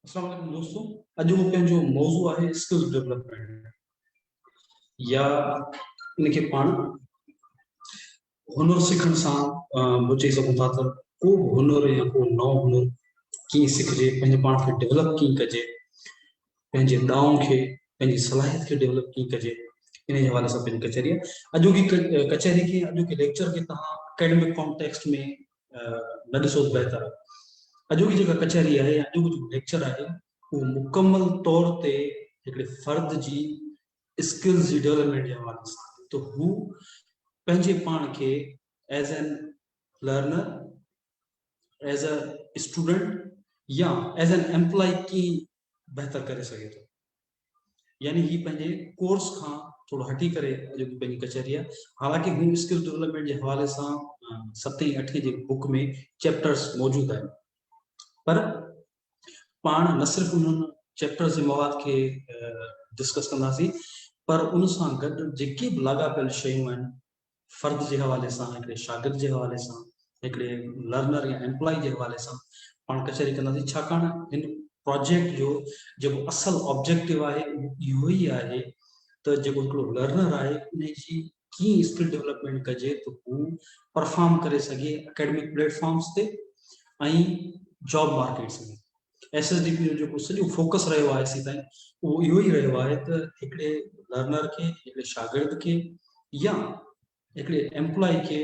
अस्सलाम वालेकुम दोस्तों। अॼु पंहिंजो मौज़ू आहे स्किल्स डेवलपमेंट या इनखे पाण हुनर सिखण सां बि चई सघूं था त को बि हुनर या को नओं हुनर कीअं सिखजे, पंहिंजे पाण खे डेवलप कीअं कजे, पंहिंजे ॾांहुं खे पंहिंजी सलाहियत खे डेवलप कीअं कजे, इन जे हवाले सां पंहिंजी कचहरी आहे। अॼोकी कचहरी खे, अॼोके लेक्चर खे तव्हां एकेडमिक कॉन्टेक्स्ट में न ॾिसो त बहितर आहे। अॼोकी जेका कचहरी आहे या अॼोको जेको लेक्चर आहे उहो मुकमल तौर ते हिकिड़े फ़र्द जी स्किल्स जी डेवलपमेंट जे हवाले सां, त हू पंहिंजे पाण खे as an learner, as a student या एज एन एम्प्लॉय कीअं बहितर करे सघे थो। यानी ही पंहिंजे कोर्स खां थोड़ो हटी करे अॼोकी पंहिंजी कचहरी आहे। हालांकि हू स्किल्स डेवलपमेंट जे हवाले सां 7वीं 8वीं जे बुक में चैप्टर्स मौजूद आहिनि, पर पाण न सिर्फ़ उन्हनि चैप्टर्स जे मवाद खे डिस्कस कंदासीं, पर उन सां गॾु जेके बि लाॻापियल शयूं आहिनि फ़र्द जे हवाले सां, हिकिड़े शागिर्द जे हवाले सां, हिकिड़े लर्नर या एम्प्लॉय जे हवाले सां पाण कचहरी कंदासीं। छाकाणि हिन प्रोजेक्ट जो जेको असल ऑब्जेक्टिव आहे इहो ई आहे त जेको हिकिड़ो लर्नर आहे उन जी कीअं स्किल डेवलपमेंट कजे त हू परफॉर्म करे सघे एकेडमिक प्लेटफॉर्म्स ते ऐं जॉब मार्केट्स में। SSDP जो जेको सॼो फोकस रहियो आहे असीं ताईं उहो इहो ई रहियो आहे त हिकिड़े लर्नर खे, हिकिड़े शागिर्द खे या हिकिड़े एम्प्लॉय खे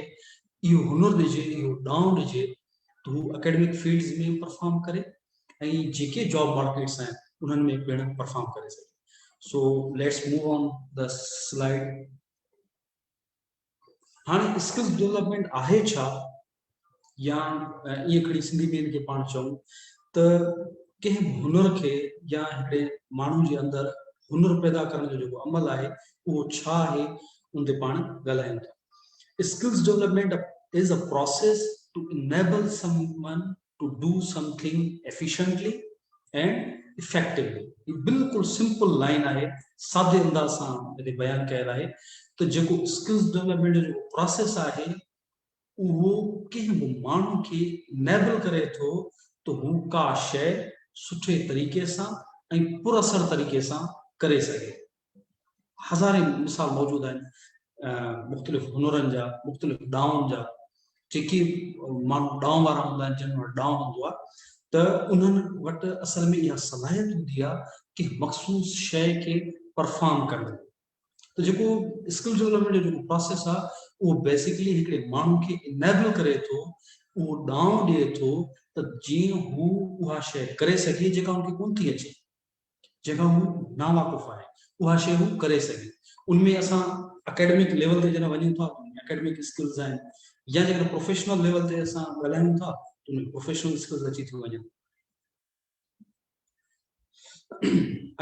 इहो हुनर ॾिजे, इहो ॾांहुं ॾिजे त हू एकेडमिक फील्ड्स में परफॉर्म करे ऐं जेके जॉब मार्केट्स आहिनि उन्हनि में पिणु परफॉर्म करे सघे। So let's move on the slide. हाणे स्किल्स डेवलपमेंट आहे छा, या ईअं खणी सिंधी में इनखे पाण चऊं त कंहिं हुनर खे या हिकिड़े माण्हू जे अंदरि हुनर पैदा करण जो जेको अमल आहे उहो छा आहे, उन ते पाण ॻाल्हायूं था। Skills development is a process to enable someone to do something efficiently and effectively. ये बिल्कुल सिंपल लाइन आहे, सादे अंदाज सां हिते बयान कयल आहे त जेको स्किल्स डेवलपमेंट जो जेको प्रोसेस आहे उहो कंहिं बि माण्हू खे इनेबल करे थो त हू का शइ सुठे तरीक़े सां ऐं पुरअसर तरीक़े सां करे सघे। हज़ारे मिसाल मौजूद आहिनि मुख़्तलिफ़ हुनरनि जा, मुख़्तलिफ़ ॾांहुं जा। जेके माण्हू ॾांहुं वारा हूंदा आहिनि, जिन वटि ॾांहुं हूंदो आहे त उन्हनि वटि असल में इहा सलाहियत हूंदी आहे कि मख़सूस शइ खे परफॉर्म करणु। त जेको स्किल डेवलपमेंट जो जेको प्रोसेस आहे उहो बेसिकली हिकिड़े माण्हू खे इनेबल करे थो, उहो ॾांहुं ॾिए थो त जीअं हू उहा शइ करे सघे जेका हुनखे कोन थी अचे, जेका हू नावाक़ुफ़ आहे, उहा शइ हू करे सघे। उनमें असां एकेडमिक लेवल ते जॾहिं वञूं था एकेडमिक स्किल्स आहिनि, या जेकॾहिं प्रोफेशनल लेवल ते असां ॻाल्हायूं था त उनमें प्रोफेशनल स्किल्स अची थियूं वञनि।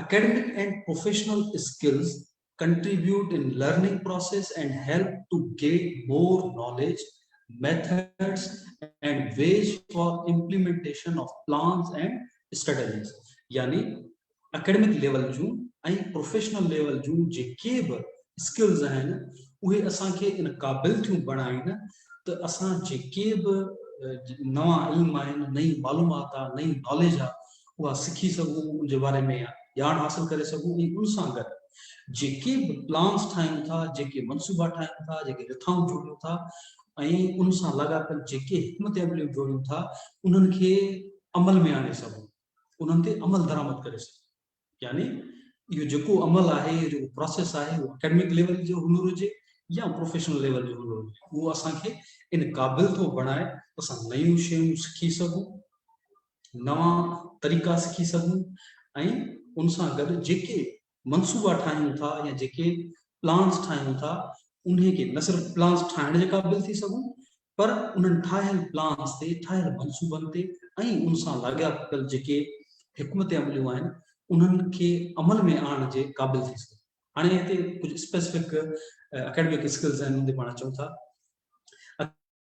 Academic and professional skills contribute in learning process and help to gain more knowledge, methods and ways for implementation of plans and strategies. यानी एकेडमिक लेवल जूं ऐं प्रोफेशनल लेवल जूं जेके बि स्किल्स आहिनि उहे असांखे इन क़ाबिल थियूं बणाइनि त असां जेके बि नवां इल्म आहिनि, नई मालूमात आहे, नई नॉलेज आहे, उहा सिखी सघूं, उनजे बारे में ॼाण हासिल करे सघूं। ऐं उन सां गॾु जेके बि प्लान्स ठाहियूं था, जेके मनसूबा ठाहियूं था, जेके रिथाऊं जोड़ियूं था ऐं उन सां लाॻापियल जेके हिकमत अमलियूं जोड़ियूं था उन्हनि खे अमल में आणे सघूं, उन्हनि ते अमल दरामद करे सघूं। यानी इहो जेको अमल आहे, इहो जेको प्रोसेस आहे, उहो एकेडमिक लेवल जो हुनर हुजे या प्रोफेशनल लेवल जो हुनर हुजे, उहो असांखे इन क़ाबिल थो बणाए असां नयूं शयूं सिखी सघूं, नवां तरीक़ा सिखी सघूं ऐं उन सां गॾु जेके मनसूबा ठाहियूं था या जेके प्लान्स ठाहियूं था उन्हे खे न सिर्फ़ु प्लान्स ठाहिण जे क़ाबिल थी सघूं, पर उन्हनि ठाहियल प्लान्स ते, ठाहियल मनसूबनि ते ऐं उन सां लाॻापियल जेके हिकमत अमलियूं आहिनि उन्हनि खे अमल में आणण जे क़ाबिल थी सघूं। हाणे हिते कुझु स्पेसिफिक एकेडमिक स्किल्स आहिनि, उन ते पाण चऊं था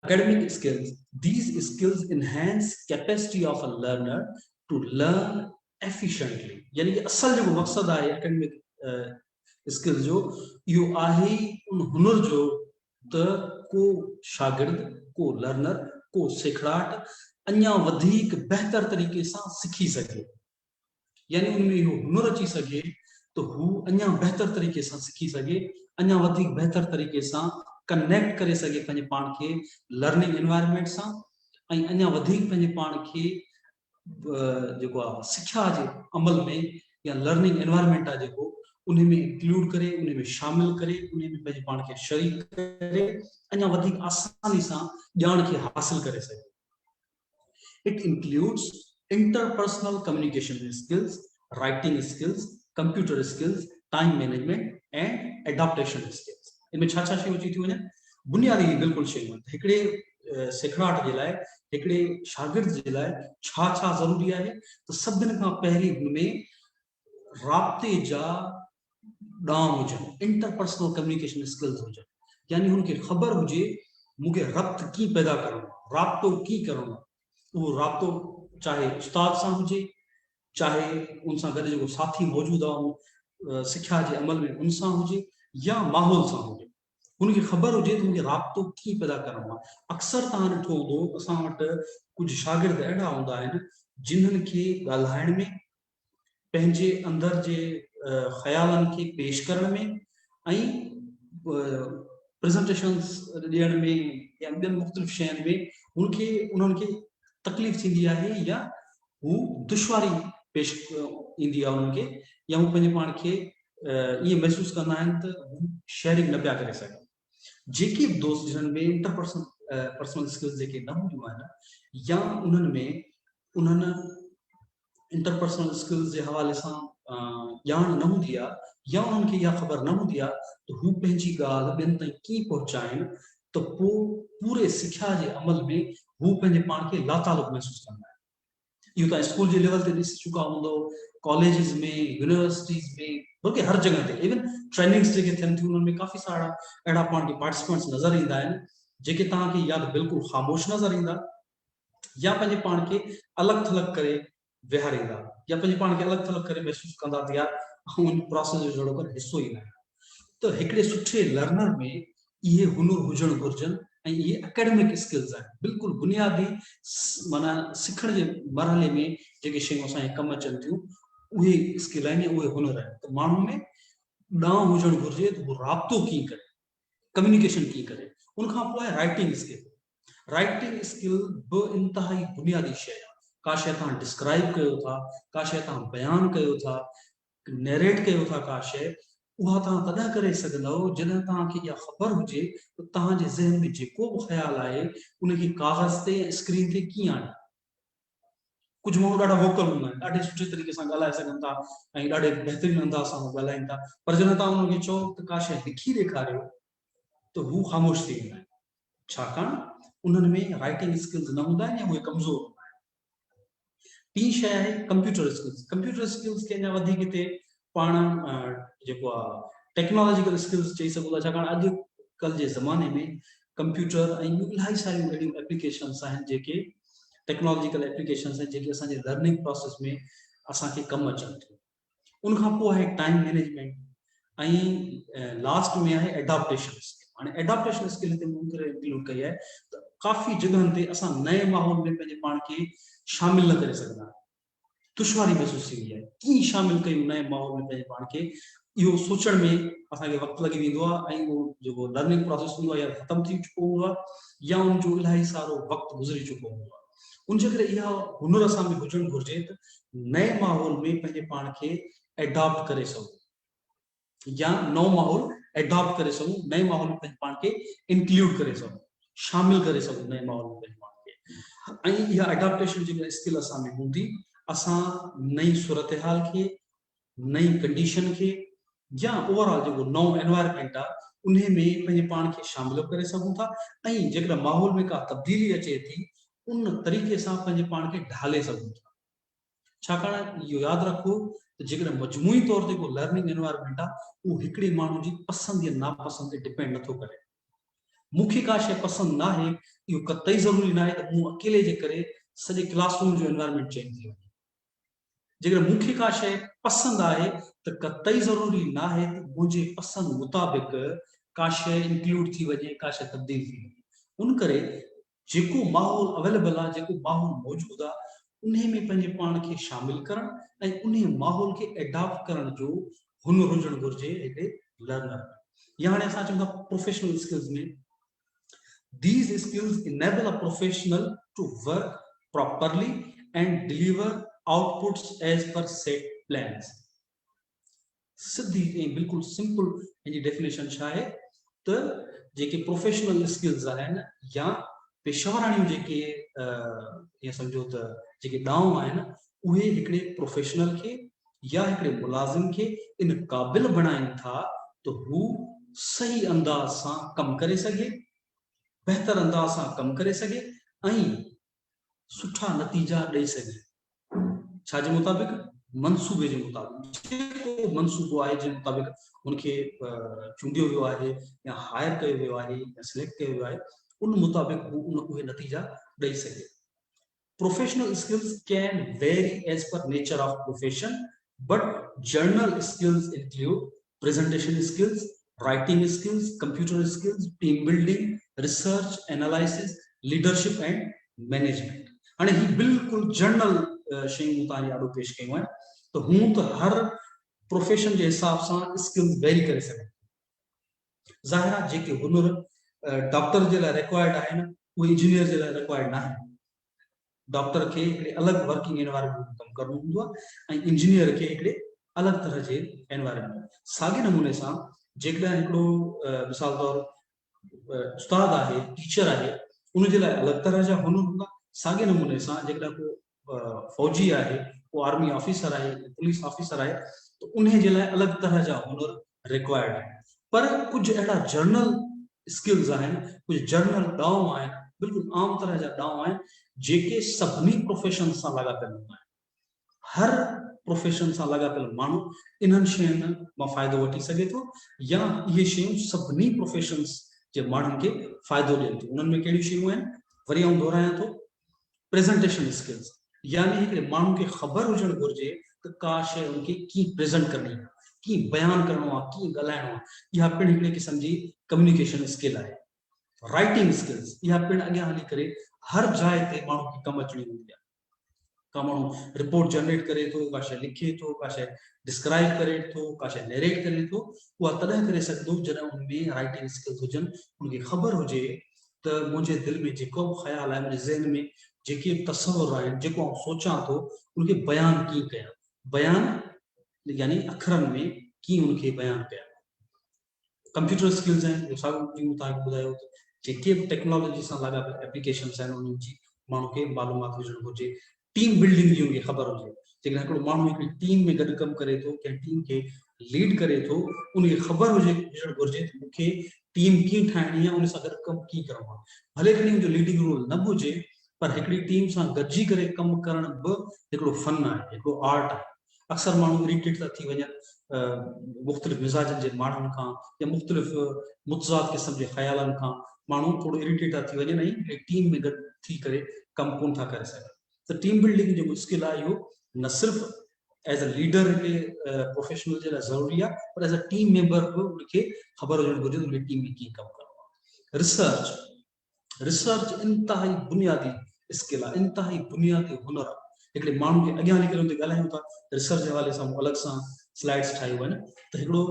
academic skills. These skills enhance capacity of a learner to learn efficiently. यानी कि असल जो मकसद आहे एकेडमिक स्किल जो इहो आहे उन हुनर जो त को शागिर्द, को लर्नर, को सिखड़ाट अञा वधीक बहितर तरीक़े सां सिखी सघे। यानी उनमें इहो हुनर अची सघे तो हू अञा बेहतर तरीक़े सां सिखी सघे, अञा वधीक बेहतर तरीक़े सां कनेक्ट करे सघे पंहिंजे पाण खे लर्निंग एनवायरनमेंट सां, ऐं अञा वधीक पंहिंजे पाण खे जेको आहे शिक्षा जे अमल में या लर्निंग एनवायरनमेंट आहे जेको उन में इंक्लूड करे, उन में शामिल करे, उन में पंहिंजे पाण खे शरीक करे अञा वधीक आसानी सां ॼाण खे हासिल करे सघे। It includes interpersonal communication skills, writing skills, computer skills, time management and adaptation skills. इनमें छा छा शयूं अची थियूं वञनि? बुनियादी बिल्कुलु शयूं हिकिड़े सिखड़ाट जे लाइ, हिकिड़े शागिर्द जे लाइ छा छा ज़रूरी आहे? त सभिनि खां पहिरीं हुनमें राब्ते जा ॾांव हुजनि, इंटरपर्सनल कम्युनिकेशन स्किल्स हुजनि, यानी हुनखे ख़बर हुजे मूंखे रब्त कीअं पैदा करणो आहे, राब्तो कीअं करणो आहे। वो राब्तो चाहे उस्ताद सां हुजे, चाहे उन सां गॾु जेको साथी मौजूदु आहे सिख्या जे अमल में उन सां हुजे या माहौल सां हुजे, हुनखे ख़बर हुजे त मूंखे राब्तो कीअं पैदा करणो आहे। अक्सर तव्हां ॾिठो हूंदो असां वटि कुझु शागिर्द अहिड़ा हूंदा आहिनि जिन्हनि खे ॻाल्हाइण में, पंहिंजे अंदरि जे ख़्यालनि खे पेश करण में ऐं प्रेज़ेंटेशन्स ॾियण में या ॿियनि मुख़्तलिफ़ शयुनि में उन्हनि खे तकलीफ़ थींदी आहे या हू दुश्वारी पेश ईंदी आहे उन्हनि खे, या हू पंहिंजे पाण खे ईअं महसूसु कंदा आहिनि त हू शेयरिंग न पिया करे सघनि। जेके बि दोस्त जिन्हनि में इंटरपर्सनल स्किल्स जेके न हूंदियूं आहिनि या उन्हनि इंटरपर्सनल स्किल्स जे हवाले सां ॼाण न हूंदी आहे या उन्हनि खे इहा ख़बर न हूंदी आहे त हू पंहिंजी ॻाल्हि ॿियनि ताईं कीअं पहुचाइनि, त पोइ पूरे सिख्या जे अमल में हू पंहिंजे पाण खे लातालुक महसूसु कंदा आहिनि। इहो तव्हां स्कूल जे लेवल ते ॾिसी चुका हूंदो, कॉलेजिस में, यूनिवर्सिटीज़ में, बल्कि हर जगह ते, इवन ट्रेनिंग्स जेके थियनि थियूं उन्हनि में काफ़ी सारा अहिड़ा पाण खे पार्टिसिपेंट्स नज़र ईंदा आहिनि जेके तव्हांखे या त बिल्कुलु ख़ामोश नज़र ईंदा या पंहिंजे पाण खे अलॻि थलॻि करे विहारींदा या पंहिंजे पाण खे अलॻि थलॻि करे महसूसु कंदा त यार उन प्रोसेस जो जहिड़ो कर हिसो ई न आहे। त हिकिड़े सुठे लर्नर में इहे हुनर हुजणु घुरिजनि ऐं इहे एकेडमिक स्किल्स आहिनि, बिल्कुलु बुनियादी माना सिखण जे मरहले में जेके शयूं असांखे कमु अचनि थियूं उहे स्किल आहिनि, उहे हुनर आहिनि। त माण्हू में ॾांव हुजणु घुरिजे त उहो राब्तो कीअं करे, कम्युनिकेशन कीअं करे। उनखां पोइ आहे राइटिंग स्किल। राइटिंग स्किल बि इंतिहाई बुनियादी शइ आहे। का शइ तव्हां डिस्क्राइब कयो था, का शइ तव्हां बयानु कयो था, नैरेट कयो था का शइ, उहा तव्हां तॾहिं करे सघंदव जॾहिं तव्हांखे इहा ख़बर हुजे त तव्हांजे ज़हन में जेको बि ख़्यालु आहे उनखे कागज़ ते या स्क्रीन ते कीअं आणे। कुझु माण्हू ॾाढा वोकल हूंदा आहिनि, ॾाढे सुठे तरीक़े सां ॻाल्हाए सघनि था ऐं ॾाढे बहितरीनु अंदाज़ सां ॻाल्हाइनि था, पर जॾहिं तव्हां उनखे चओ त का शइ लिखी ॾेखारियो त हू ख़ामोश थी वेंदा आहिनि, छाकाणि उन्हनि में राइटिंग स्किल्स न हूंदा आहिनि या उहे कमज़ोर हूंदा आहिनि। ॿी शइ आहे कंप्यूटर स्किल्स। कंप्यूटर स्किल्स खे अञा वधीक हिते पाण जेको आहे टेक्नोलॉजिकल स्किल्स चई सघूं था, छाकाणि अॼुकल्ह जे ज़माने में कंप्यूटर ऐं इलाही सारियूं अहिड़ियूं एप्लीकेशन्स आहिनि जेके टेक्नोलॉजिकल एप्लीकेशन्स आहिनि जेके असांजे लर्निंग प्रोसेस में असांखे कमु अचनि थियूं। उनखां पोइ आहे टाइम मैनेजमेंट ऐं लास्ट में आहे एडाप्टेशन स्किल। हाणे एडाप्टेशन स्किल हिते मूं करे इंक्लूड कई आहे त काफ़ी जॻहनि ते असां नए माहौल में पंहिंजे पाण खे शामिल न करे सघंदा आहियूं, दुश्वारी महसूसु थींदी आहे कीअं शामिल कयूं नए माहौल में पंहिंजे पाण खे। इहो सोचण में असांखे वक़्तु लॻी वेंदो आहे ऐं उहो जेको लर्निंग प्रोसेस हूंदो आहे या ख़तमु थी चुको हूंदो आहे या उनजो इलाही सारो वक़्तु गुज़री चुको हूंदो आहे। उनजे करे इहा हुनर असां में हुजणु घुरिजे त नए माहौल में पंहिंजे पाण खे एडॉप्ट करे सघूं या नओं माहौल एडॉप्ट करे सघूं, नए माहौल में पंहिंजे पाण खे इंक्लूड करे सघूं, शामिल करे सघूं नए माहौल में पंहिंजे पाण खे। ऐं इहा एडॉप्टेशन जेका स्किल असां में हूंदी, असां नई सूरत हाल खे, नई कंडीशन खे या ओवरऑल जेको नओं एनवायरनमेंट आहे उन में पंहिंजे पाण खे शामिल करे सघूं था ऐं जेकॾहिं माहौल में का तब्दीली अचे थी उन तरीक़े सां पंहिंजे पाण खे ढाले सघूं था। छाकाणि इहो यादि रखो त जेकॾहिं मजमूई तौर ते को लर्निंग एनवायरनमेंट आहे उहो हिकिड़े माण्हू जी पसंदि या नापसंद ते डिपेंड नथो करे। मूंखे का शइ पसंदि न आहे इहो कतई ज़रूरी न आहे त मूं अकेले जे करे सॼे क्लासरूम जो एनवायरनमेंट चेंज थी वञे। जेकॾहिं मूंखे का शइ पसंदि आहे त कतई ज़रूरी न आहे त मुंहिंजे पसंदि मुताबिक़ का शइ इंक्लूड थी वञे, का शइ तब्दील थी वञे। उन करे जेको माहौल अवेलेबल आहे, जेको माहौल मौजूदु आहे उन्हें में पंहिंजे पाण खे शामिल करण ऐं उन्हें माहौल के एडॉप्ट करण जो हुनर हुजण घुर्जे हिकिड़े लर्नर या हाणे असां चऊं था प्रोफेशनल स्किल्स में these skills enable a professional to work properly and deliver outputs as per set plans Siddhi ऐं बिल्कुलु सिंपल हिनजी डेफिनेशन छा आहे त जेके प्रोफेशनल स्किल्स आहिनि या पेशेवराणियूं जेके या सम्झो त जेके ॾांव आहिनि उहे हिकिड़े प्रोफेशनल खे या हिकिड़े मुलाज़िम खे इन क़ाबिल बणाइनि था त हू सही अंदाज़ सां कमु करे सघे बेहतर अंदाज सां कमु करे सघे ऐं सुठा नतीजा ॾेई सघे छाजे मुताबिक़ मनसूबे जे मुताबिक़ जेको मनसूबो आहे जे मुताबिक़ उनखे चूंडियो वियो आहे या हायर कयो वियो आहे या सिलेक्ट कयो वियो आहे उन मुताबिक़ हू उहे नतीजा ॾेई सघे professional skills can very as per nature of profession but journal skills include presentation skills writing skills, computer skills, team building, research, analysis, leadership and management. हाणे ही बिल्कुल जनरल शयूं तव्हांजे आॾो पेश कयूं आहिनि त हूं त हर प्रोफेशन जे हिसाब सां स्किल्स वेरी करे सघनि ज़ाहिर आहे जेके हुनर डॉक्टर जे लाइ रिक्वायर्ड आहिनि उहे इंजीनियर जे लाइ रिक्वायर्ड न आहिनि डॉक्टर खे हिकिड़े अलॻि वर्किंग एनवायरमेंट में कमु करणो हूंदो आहे ऐं इंजीनियर खे हिकिड़े अलॻि तरह जे एनवायरमेंट साॻे नमूने सां जेकॾहिं हिकिड़ो मिसाल तौर उस्ताद आहे टीचर आहे उनजे लाइ अलॻि तरह जा हुनर हूंदा साॻे नमूने सां जेकॾहिं को फौजी आहे को आर्मी ऑफिसर आहे पुलिस ऑफिसर आहे त उन जे लाइ अलॻि तरह जा हुनर रिक्वायर्ड आहिनि पर कुझु अहिड़ा जर्नल स्किल्स आहिनि कुझु जर्नल ॾांव आहिनि बिल्कुलु आम तरह जा ॾांव आहिनि जेके सभिनी प्रोफेशन सां लाॻापियल हूंदा आहिनि हर प्रोफेशन सां लाॻापियल माण्हू इन्हनि शयुनि मां फ़ाइदो वठी सघे थो या इहे शयूं सभिनी प्रोफेशन्स जे माण्हुनि खे फ़ाइदो ॾियनि थियूं उन्हनि में कहिड़ियूं शयूं आहिनि वरी आउं दोहरायां थो प्रेज़ेंटेशन स्किल्स यानी हिकिड़े माण्हू खे ख़बर हुजणु घुरिजे त का शइ उनखे कीअं प्रेज़ेंट करणी आहे कीअं बयानु करणो आहे कीअं ॻाल्हाइणो आहे इहा पिणु हिकिड़े क़िस्म जी कम्युनिकेशन स्किल आहे राइटिंग स्किल्स इहा पिणु अॻियां हली करे हर जाइ ते माण्हू खे कमु अचणी हूंदी आहे का माण्हू रिपोर्ट जनरेट करे थो का शइ लिखे थो का शइ डिस्क्राइब करे थो का शइ नरेट करे थो उहा तॾहिं करे सघंदो जॾहिं उनमें राइटिंग स्किल्स हुजनि उनखे ख़बर हुजे त मुंहिंजे दिलि में जेको बि ख़्यालु आहे मुंहिंजे ज़हन में जेके बि तसवुर आहिनि जेको आउं सोचां थो उनखे बयानु कीअं कयां बयानु यानी अखरनि में कीअं उनखे बयानु कयां कंप्यूटर स्किल्स आहिनि साॻियो तव्हांखे ॿुधायो जेके बि टेक्नोलॉजी सां लाॻापियल एप्लीकेशन्स आहिनि उन्हनि जी माण्हू खे मालूमात हुजणु घुरिजे टीम बिल्डिंग जी उनखे ख़बर हुजे जेकॾहिं हिकिड़ो माण्हू हिकिड़ी टीम में गॾु कमु करे थो कंहिं टीम खे लीड करे थो उनखे ख़बर हुजणु घुरिजे त मूंखे टीम कीअं ठाहिणी आहे उन सां गॾु कमु कीअं करिणो आहे भले खणी मुंहिंजो लीडिंग रोल न बि हुजे पर हिकिड़ी टीम सां गॾिजी करे कमु करण बि हिकिड़ो फन आहे हिकिड़ो आर्ट आहे अक्सर माण्हू इरिटेट था थी वञनि मुख़्तलिफ़ मिज़ाजनि जे माण्हुनि खां या मुख़्तलिफ़ मुतज़ाद क़िस्म जे ख़्यालनि खां माण्हू थोरो इरिटेट था थी वञनि ऐं टीम में गॾु थी करे कमु कोन था करे सघनि त टीम बिल्डिंग जो स्किल आहे इहो न सिर्फ़ु एज अ लीडर के प्रोफेशनल जे लाइ ज़रूरी आहे पर एज अ टीम मेंबर बि उनखे ख़बर हुजणु घुरिजे त उनखे टीम में कीअं कमु करिणो आहे रिसर्च इंतिहाई बुनियादी स्किल आहे इंतिहाई बुनियादी हुनर आहे हिकिड़े माण्हू खे अॻियां हली करे हुते ॻाल्हायूं था रिसर्च जे हवाले सां अलॻि सां स्लाइड्स ठाहियूं आहिनि त हिकिड़ो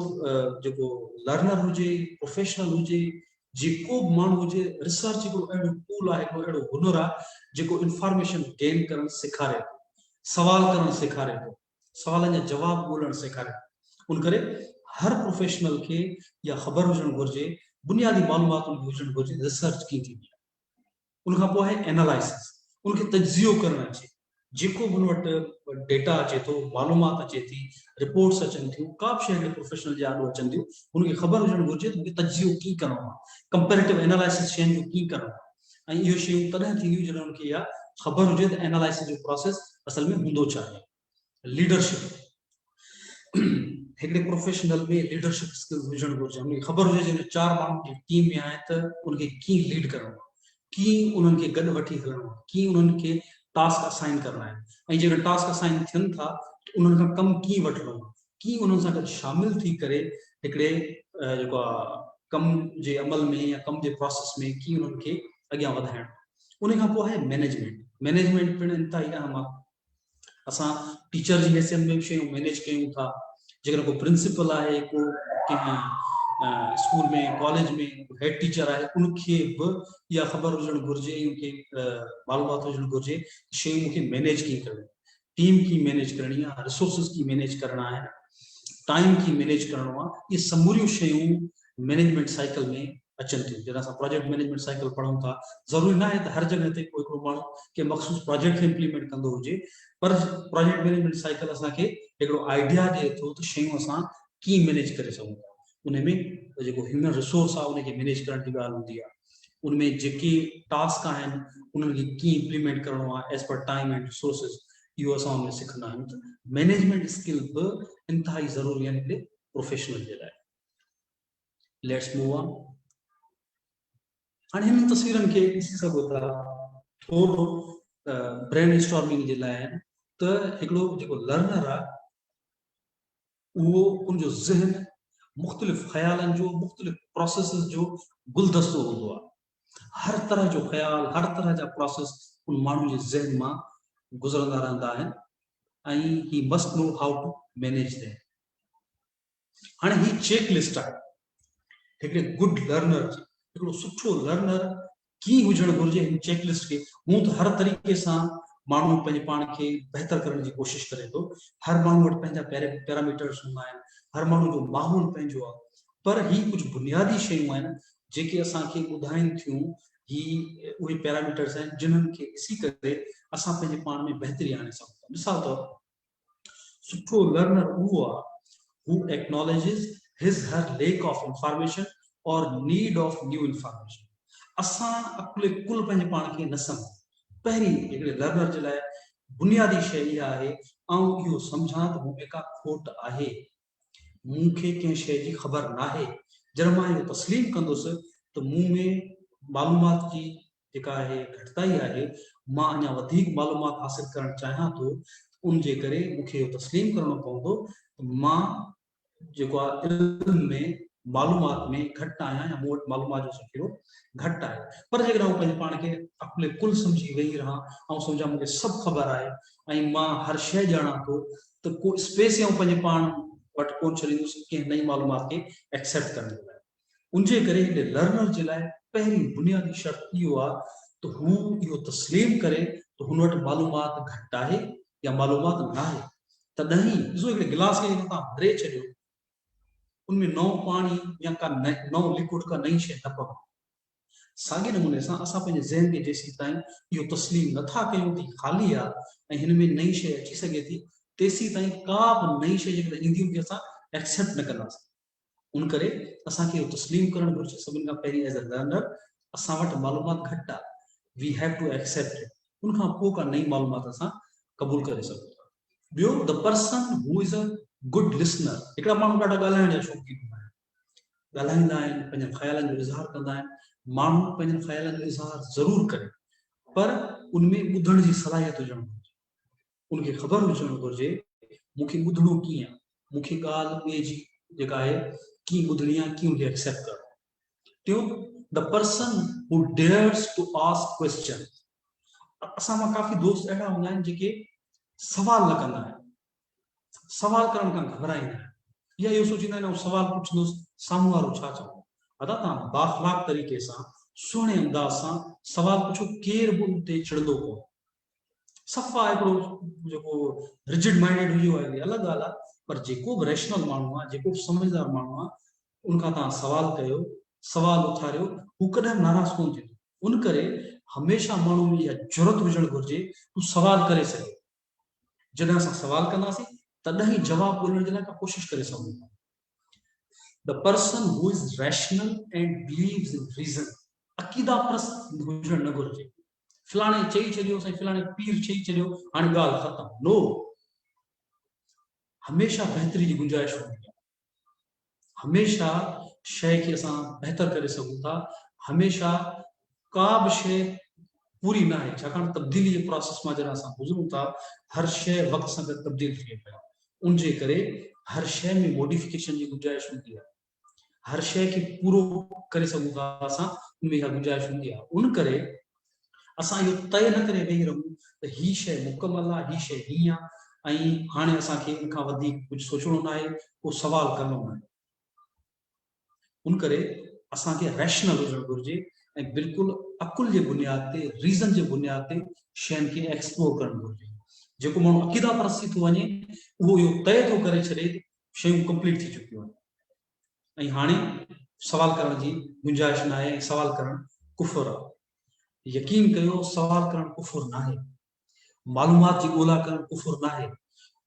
जेको लर्नर हुजे प्रोफेशनल हुजे जेको बि माण्हू हुजे रिसर्च हिकिड़ो अहिड़ो टूल आहे हिकिड़ो अहिड़ो हुनर आहे जेको इंफॉर्मेशन गेन करणु सेखारे थो सवाल करणु सेखारे थो सवालनि जा जवाब ॻोल्हणु सेखारे उन करे हर प्रोफेशनल खे इहा ख़बर हुजणु घुरिजे बुनियादी मालूमात उनखे हुजणु घुरिजे रिसर्च कीअं थींदी आहे उनखां पोइ आहे एनालाइसिस उनखे तजियो करणु अचे जेको बि हुन वटि डेटा अचे थो मालूमात अचे थी रिपोर्ट्स अचनि थियूं का बि शइ प्रोफेशनल जे आॾो अचनि थियूं उनखे ख़बर हुजणु घुरिजे त मूंखे तजियो कीअं करिणो आहे कंपेरेटिव एनालाइसिस शयुनि जो कीअं करिणो आहे ऐं इहो शयूं तॾहिं थींदियूं जॾहिं उनखे इहा ख़बर हुजे त एनालाइसिस जो प्रोसेस असल में हूंदो छा आहे लीडरशिप हिकिड़े प्रोफेशनल में लीडरशिप स्किल्स हुजणु घुरिजे उनखे ख़बर हुजे जॾहिं 4 माण्हुनि जी टीम में आहे त उनखे कीअं लीड करिणो आहे कीअं उन्हनि खे गॾु वठी हलणो आहे कीअं उन्हनि खे टास्क असाइन करणा आहिनि ऐं जेकर टास्क असाइन थियनि था त उन्हनि खां कमु कीअं वठिणो आहे कीअं उन्हनि सां गॾु शामिल थी करे हिकिड़े जेको आहे कम जे अमल में या कम जे प्रोसेस में कीअं उन्हनि खे अॻियां वधाइणो उन खां पोइ आहे मैनेजमेंट पिणु इंतिहाई अहम आहे असां टीचर जी हैसियत में शयूं मैनेज कयूं था। जेकर को प्रिंसिपल आहे, को कंहिं स्कूल में कॉलेज में हेड टीचर आहे, उनखे बि इहा ख़बर हुजणु घुरिजे, उनखे मालूमात हुजणु घुरिजे शयूं मूंखे मैनेज कीअं करणी, टीम की मैनेज करणी आहे, रिसोर्सिस की मैनेज करणा आहिनि, टाइम की मैनेज करणो आहे। इहे समूरियूं शयूं मैनेजमेंट साइकिल में अचनि थियूं। जॾहिं असां प्रोजेक्ट मैनेजमेंट साइकिल पढ़ूं था, ज़रूरी न आहे त हर जॻह ते कोई माण्हू के मख़सूस प्रोजेक्ट खे इम्प्लीमेंट कंदो हुजे, पर प्रोजेक्ट मैनेजमेंट साइकिल असांखे हिकिड़ो आइडिया ॾिए थो त शयूं असां कीअं मैनेज करे सघूं था। उनमें जेको ह्यूमन रिसोर्स आहे उनखे मैनेज करण जी ॻाल्हि हूंदी आहे, उनमें जेके टास्क आहिनि उन्हनि खे कीअं इम्प्लीमेंट करणो आहे as per time and resources, इहो असां उनमें सिखंदा आहियूं। त मैनेजमेंट स्किल बि इंतिहाई ज़रूरी आहिनि हिकिड़े प्रोफेशनल जे लाइ। Let's move on. हाणे हिन तस्वीरनि खे ॾिसी सघो था, थोरो ब्रेन स्टॉर्मिंग जे लाइ त हिकिड़ो जेको लर्नर आहे उहो उनजो ज़हन मुख़्तलिफ़ ख़्यालनि जो, मुख़्तलिफ़ प्रोसेसिस जो गुलदस्तो हूंदो आहे। हर तरह जो ख़्याल, हर तरह जा प्रोसेस उन माण्हू जे ज़हन मां गुज़रंदा रहंदा आहिनि ऐं he must know how to manage them. हाणे ही चेक लिस्ट आहे हिकिड़े गुड लर्नर जी, हिकिड़ो सुठो लर्नर कीअं हुजणु घुरिजे। हिन चेक लिस्ट खे हूं त हर तरीक़े सां माण्हू पंहिंजे पाण खे बहितर करण जी कोशिशि करे थो। हर माण्हू वटि पंहिंजा पैरामीटर्स हूंदा आहिनि, हर माण्हू जो माहौल पंहिंजो आहे, पर ही कुझु बुनियादी शयूं आहिनि जेके असांखे ॿुधाइनि थियूं ही उहे पैरामीटर्स आहिनि जिन्हनि खे ॾिसी करे असां पंहिंजे पाण में बहितरी आणे सघूं था। मिसाल तौर सुठो लर्नर उहो आहे who acknowledges his her lack of information or need of new information। असां अकुले कुल पंहिंजे पाण खे न सम्झूं। पहिरीं हिकिड़े लर्नर जे लाइ बुनियादी शइ इहा आहे, ऐं इहो सम्झां त मूं में का खोट आहे, मूंखे कंहिं शइ जी ख़बर न आहे। जॾहिं मां इहो तस्लीम कंदुसि त मूं में मालूमात जी जेका आहे घटिताई आहे, मां अञा वधीक मालूमात हासिल करणु चाहियां थो, उन जे करे मूंखे इहो तस्लीम करणो पवंदो त मां जेको आहे इल्म में मालूमात में घटि आहियां या मूं वटि मालूमात जो ज़ख़ीरो घटि आहे। पर जेकॾहिं आउं पंहिंजे पाण खे अकुले कुल सम्झी वेही रहां ऐं सम्झां मूंखे सभु ख़बर आहे ऐं मां हर शइ ॼाणां थो, त को स्पेस ई पंहिंजे पाण वटि कोन छॾींदुसि कंहिं नई मालूमात खे एक्सेप्ट करण जे लाइ। उनजे करे हिकिड़े लर्नर जे लाइ पहिरीं बुनियादी शर्त इहो आहे त हू इहो तस्लीम करे त हुन वटि मालूमात घटि आहे या मालूमात न आहे। तॾहिं ॾिसो हिकिड़े गिलास खे तव्हां भरे छॾियो, उनमें नओं पाणी या का नओं लिक्विड का नई शइ न पवे। साॻे नमूने सां असां पंहिंजे ज़हन खे जेसीं ताईं इहो तस्लीम नथा कयूं थी ख़ाली आहे ऐं हिन में नई शइ अची सघे थी, तेसीं ताईं का बि नई शइ जेकॾहिं ईंदी हुजे असां एक्सेप्ट न कंदासीं। उन करे असांखे इहो तस्लीम करणु घुरिजे सभिनि खां पहिरीं एज़ अ लर्नर असां वटि मालूमात घटि आहे, we have to accept it. उनखां पोइ का नई मालूमात असां क़बूल करे सघूं था। ॿियो, the person who is a good listener. हिकिड़ा माण्हू ॾाढा ॻाल्हाइण जा शौक़ीन हूंदा आहिनि, ॻाल्हाईंदा आहिनि, पंहिंजनि ख़्यालनि जो इज़हार कंदा आहिनि। माण्हू पंहिंजनि ख़्यालनि जो इज़हार ज़रूरु करे, पर उनमें ॿुधण जी सलाहियत हुजणु घुरिजे। उनखे ख़बर हुजणु घुरिजे मूंखे ॿुधणो कीअं आहे, मूंखे ॻाल्हि ॿिए जी जेका आहे कीअं ॿुधणी आहे, कीअं उनखे एक्सेप्ट करणो। टियों, the person who dares to ask question. असां मां काफ़ी दोस्त अहिड़ा हूंदा आहिनि जेके सवाल न कंदा आहिनि, सवाल करण खां घबराईंदा आहिनि, या इहो सोचींदा आहिनि सवाल पुछंदुसि साम्हूं वारो छा चवंदो। अदा तव्हां बाख़लाक तरीक़े सां सुहिणे अंदाज़ सां सवाल पुछो, केर बि उन ते चिड़ंदो कोन। सफ़ा हिकिड़ो जेको रिजिड माइंडेड हुजे आहे अलॻि ॻाल्हि आहे, पर जेको बि रैशनल माण्हू आहे, जेको बि समझदार माण्हू आहे, उनखां तव्हां सवाल कयो, सवाल उथारियो, हू कॾहिं नाराज़ कोन थींदो। उन करे हमेशह माण्हू में इहा ज़रूरत हुजणु घुरिजे तूं सवाल करे सघे। जॾहिं असां सवाल कंदासीं तॾहिं जवाबु ॻोल्हण जे लाइ का कोशिशि करे सघूं था। The person who is rational and believes in reason. अक़ीदा परस्त हुजणु न घुरिजे। फलाणे चई छॾियो, साईं फलाणे पीर चई छॾियो, हाणे ॻाल्हि ख़तम। नो, हमेशह बहितरी जी गुंजाइश हूंदी आहे, हमेशह शइ खे असां बहितर करे सघूं था, हमेशह का बि शइ पूरी न आहे, छाकाणि तब्दीली जे प्रोसेस मां जॾहिं असां गुज़रूं था, हर शइ वक़्त सां गॾु तब्दील थिए पई। उनजे करे हर शइ में मॉडिफिकेशन जी गुंजाइश हूंदी आहे, हर शइ खे पूरो करे सघूं था असां, उनमें इहा गुंजाइश हूंदी आहे। उन करे असां इहो तय न करे वेही रहूं त ही शइ मुकमल आहे, ही शइ हीअं आहे, ऐं हाणे असांखे इन खां वधीक कुझु सोचणो न आहे, को सवाल करणो न आहे। उन करे असांखे रैशनल हुजणु घुरिजे ऐं बिल्कुलु अकुल जे बुनियाद ते, रीज़न जे बुनियाद ते शयुनि खे एक्सप्लोर करणु घुरिजे। जेको माण्हू अक़ीदा परस्ती थो वञे उहो इहो तय थो करे छॾे शयूं कंप्लीट थी चुकियूं आहिनि ऐं हाणे सवाल करण जी गुंजाइश न आहे। सवाल करणु कुफर आहे। यकीन कयो, सवाल करणु कुफर न आहे। मालूमात जी ॻोल्हा करणु कुफर न आहे।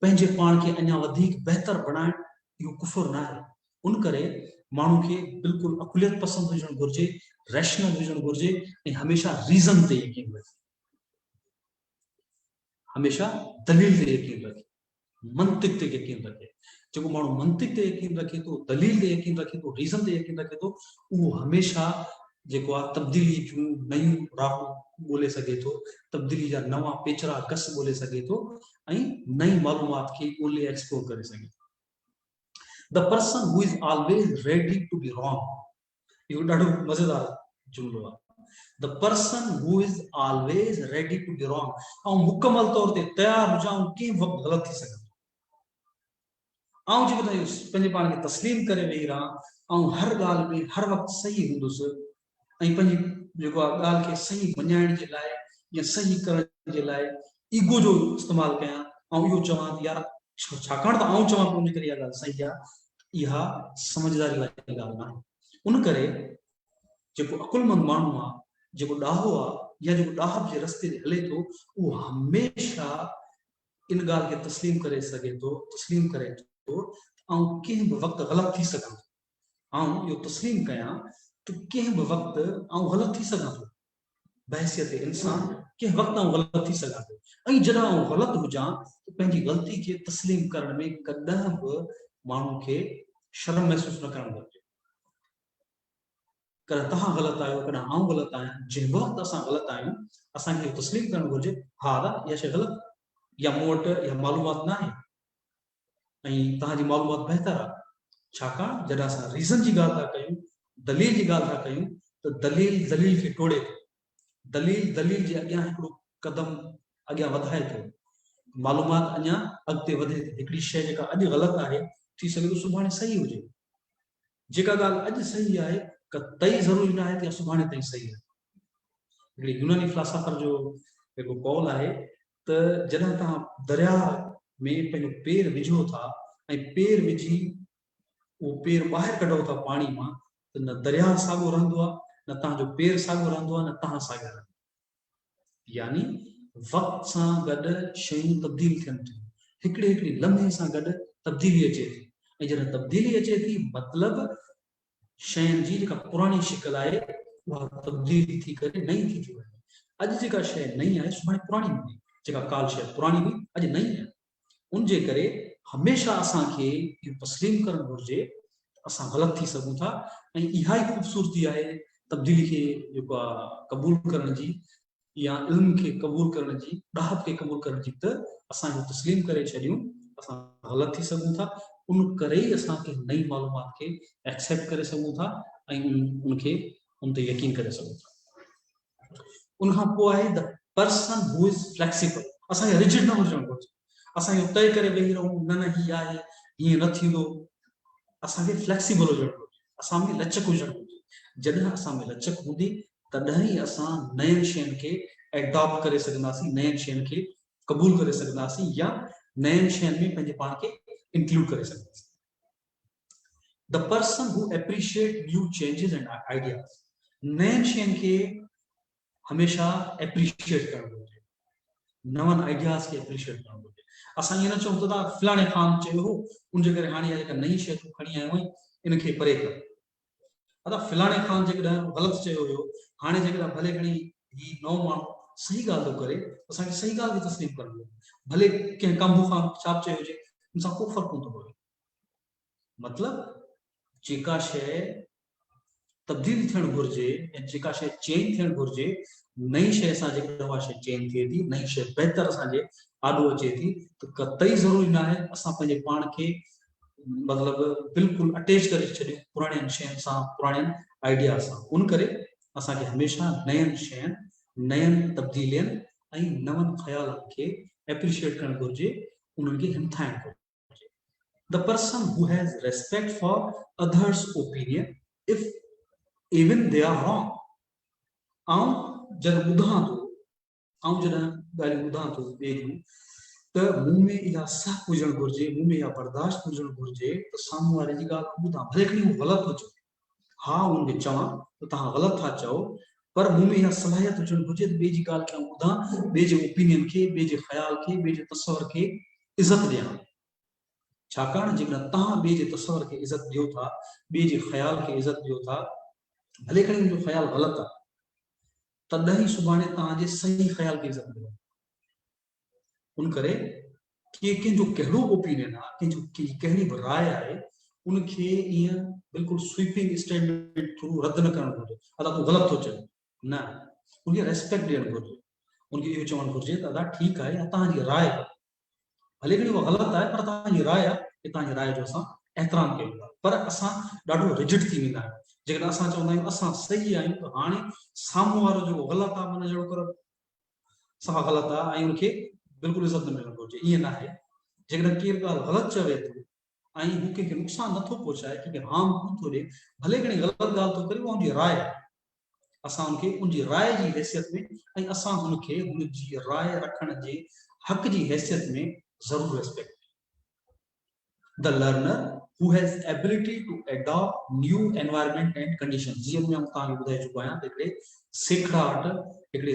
पंहिंजे पाण खे अञा वधीक बहितर बणाइणु इहो कुफर न आहे। उन करे माण्हू खे बिल्कुलु अकुलियत पसंदि हुजणु घुरिजे, रैशनल हुजणु घुरिजे ऐं हमेशह रीज़न ते यकीन रखे, हमेशह दलील ते यकीन रखे, मंतिक ते यकीन रखे। जेको माण्हू मंतिक ते यकीन रखे थो, दलील ते यकीन रखे थो, रीज़न ते यकीन रखे थो, उहो हमेशह जेको आहे तब्दीली जूं नयूं राहूं ॻोल्हे सघे थो, तब्दीली जा नवां पेचरा कस ॻोल्हे सघे थो ऐं नई मालूमात खे ॻोल्हे एक्सप्लोर करे सघे थो। The person who is always ready to be wrong, इहो ॾाढो मज़ेदार जुमलो आहे। The person who is always ready to be wrong, ऐं मुकमल तौर ते तयार हुजां कंहिं वक़्तु ग़लति थी सघे। ऐं जेकॾहिं पंहिंजे पाण खे तस्लीम करे वेही रहां ऐं हर ॻाल्हि में हर वक़्तु सही हूंदुसि ऐं पंहिंजी जेको आहे ॻाल्हि खे सही मञाइण जे लाइ या सही करण जे लाइ ईगो जो इस्तेमालु कयां ऐं इहो चवां त यार छाकाणि त आउं चवां पियो उन करे इहा ॻाल्हि सही आहे, इहा समझदारी वारी ॻाल्हि न आहे। उन करे जेको अकुलमंद माण्हू आहे, जेको ॾाहो आहे या जेको ॾाहब जे रस्ते ते हले थो, उहो हमेशह इन ॻाल्हि खे तस्लीम करे सघे थो, तस्लीम करे थो ऐं कंहिं बि वक़्तु ग़लति थी सघां थो। ऐं इहो तस्लीम कयां त कंहिं बि वक़्तु आउं ग़लति थी सघां थो, बहसियत इंसान कंहिं वक़्तु आउं ग़लति थी सघां थो। ऐं जॾहिं आउं ग़लति हुजां त पंहिंजी ग़लती खे तस्लीम करण में कॾहिं बि माण्हू खे शर्म महसूसु न करणु घुरिजे। कॾहिं तव्हां ग़लति आहियो, कॾहिं आउं ग़लति आहियां, जंहिं वक़्तु असां ग़लति आहियूं असांखे इहो तस्लीम करणु घुरिजे, हा दादा इहा शइ ग़लति, या मूं वटि इहा मालूमात न आहे ऐं तव्हांजी मालूमात बहितर आहे। छाकाणि जॾहिं असां रीज़न जी ॻाल्हि था कयूं, दलील जी ॻाल्हि था कयूं, त दलील दलील खे टोड़े थो, दलील दलील जे अॻियां हिकिड़ो क़दम अॻियां वधाए थो, मालूमात अञा अॻिते वधे थी। हिकिड़ी शइ जेका अॼु ग़लति आहे थी सघे थो सुभाणे सही हुजे। जेका ॻाल्हि अॼु सही आहे कतई ज़रूरी न आहे त सुभाणे ताईं सही आहे। हिकिड़ी यूनानी फिलासफर जो हिकिड़ो कौल आहे त जॾहिं तव्हां दरिया में पंहिंजो पेर विझो था ऐं पेर विझी उहो पेर ॿाहिरि कढो था पाणी मां, त न दरिया साॻियो रहंदो आहे, न तव्हांजो पेर साॻियो रहंदो आहे, न तव्हां साॻिया रहंदा। यानी वक़्त सां गॾु शयूं तब्दील थियनि थियूं, हिकिड़े हिकिड़े लम्हे सां गॾु तब्दीली अचे थी ऐं जॾहिं तब्दीली अचे थी मतिलबु शयुनि जी जेका पुराणी शिकल आहे उहा तब्दील थी करे नई थी थी वञे। अॼु जेका शइ नई आहे सुभाणे पुराणी हूंदी, जेका काल शइ पुराणी हुई अॼु नई आहे। उन जे करे हमेशह असांखे इहो तस्लीम करणु घुरिजे असां ग़लति थी सघूं था ऐं इहा ई ख़ूबसूरती आहे तब्दीली खे जेको आहे क़बूल करण जी या इल्म खे क़बूल करण जी, ॾाहब खे क़बूल करण जी, त असां इहो तस्लीम करे छॾियूं असां ग़लति थी सघूं था। उन करे ई असांखे नई मालूमात खे एक्सेप्ट करे सघूं था ऐं उनखे उन ते यकीन करे सघूं था। उनखां पोइ आहे the person who is flexible. असांखे रिजिड न हुजणु घुरिजे, असां इहो तय करे वेही रहूं न न हीअ आहे हीअं न थींदो। असांखे फ्लेक्सिबल हुजणु घुरिजे, असां में लचक हुजणु घुरिजे। जॾहिं असां में लचक हूंदी तॾहिं ई असां नयनि शयुनि खे एडॉप्ट करे सघंदासीं, नयनि शयुनि खे क़बूल करे सघंदासीं या नयनि शयुनि में पंहिंजे पाण खे इंक्लूड करे सघंदासीं। The person who appreciate new changes and ideas, नयनि शयुनि खे हमेशह एप्रिशिएट करणु घुरिजे, नवनि आइडियाज़ खे एप्रिशिएट करणु घुरिजे। असां ईअं न चऊं त फलाणे खान चयो हो उनजे करे हाणे इहा जेका नई शइ तूं खणी आयो आहीं इनखे परे कर। दादा फलाणे खान जेकॾहिं ग़लति चयो हुयो, हाणे जेकॾहिं भले खणी ही नओं माण्हू सही ॻाल्हि थो करे असांखे सही ॻाल्हि खे तस्लीम करणु घुरिजे, भले कंहिं कांबू खान छा चयो हुजे हुन सां को फ़र्क़ु कोन थो पवे। मतिलबु जेका शइ तब्दील थियणु घुरिजे ऐं जेका शइ चेंज थियणु घुरिजे, नई शइ सां जेकॾहिं उहा शइ चेंज थिए थी, नई शइ बहितर असांजे आॾो अचे थी, त कतई ज़रूरी न आहे असां पंहिंजे पाण खे मतिलबु बिल्कुलु अटैच करे छॾियूं पुराणियुनि शयुनि सां, पुराणियुनि आइडिया सां। उन करे असांखे हमेशह नयनि शयुनि, नयनि तब्दीलियुनि ऐं नवनि ख़्यालनि खे एप्रिशिएट करणु घुरिजे उनके हिमथाइण घुरिजे। द पर्सन हु has respect for others opinion if even they are wrong. आऊं जब ॿुधां थो, आऊं जॾहिं ॻाल्हियूं ॿुधां थो ॿिए जूं, त मूं में इहा सह हुजणु घुरिजे, मूं में इहा बर्दाश्त हुजणु घुरिजे त साम्हूं वारे जी ॻाल्हि ॿुधां, भले खणी हू ग़लति हुजे, हा उनखे चवां त तव्हां ग़लति था चओ, पर मूं में इहा सलाहियत हुजणु घुरिजे त ॿिए जी ॻाल्हि खे ॿुधां, ॿिए जे ओपिनियन खे, ॿिए जे ख़्याल खे, ॿिए जे तसवर खे इज़त ॾियां। छाकाणि जेकॾहिं तव्हां ॿिए जे तसवर खे इज़त ॾियो था, ॿिए जे ख़्याल खे इज़त ॾियो था, भले खणी मुंहिंजो ख़्याल ग़लति आहे, तॾहिं सुभाणे तव्हांजे सही ख़्याल खे इज़त ॾियो। उन करे कंहिंजो कहिड़ो ओपिनियन आहे, कंहिंजी कहिड़ी बि राय आहे, उनखे ईअं बिल्कुलु स्वीपिंग स्टेटमेंट थ्रू रद्द न करणु घुरिजे, अदा तूं ग़लति थो चए, न, उनखे रेस्पेक्ट ॾियणु घुरिजे, उनखे इहो चवणु घुरिजे त दादा ठीकु आहे, तव्हांजी राय भले खणी उहा ग़लति आहे, पर तव्हांजी राय आहे, कि तव्हांजी राय जो असां एहतराम कयूं था। पर असां ॾाढो रिजिड थी वेंदा आहियूं, जेकॾहिं असां चवंदा आहियूं असां सही आहियूं, त हाणे साम्हूं वारो जेको ग़लति आहे, माना जहिड़ो कर सफ़ा ग़लति आहे, ऐं उनखे बिल्कुलु इज़त न मिलणु घुरिजे। ईअं न आहे, जेकॾहिं केरु ॻाल्हि ग़लति चवे थो ऐं हू कंहिंखे नुक़सानु नथो पहुचाए, कंहिंखे हार्म नथो ॾिए, भले घणी ग़लति ॻाल्हि थो करे, उहा उनजी राय आहे, असां उनखे उनजी राय जी हैसियत में, ऐं असां हुनखे हुनजी राय रखण जे हक़ जी हैसियत में ज़रूरु respect. The learner who has ability to adopt new environment and conditions, जीअं मैं तव्हांखे ॿुधाए चुको आहियां, हिकिड़े सिखड़ाट, हिकिड़े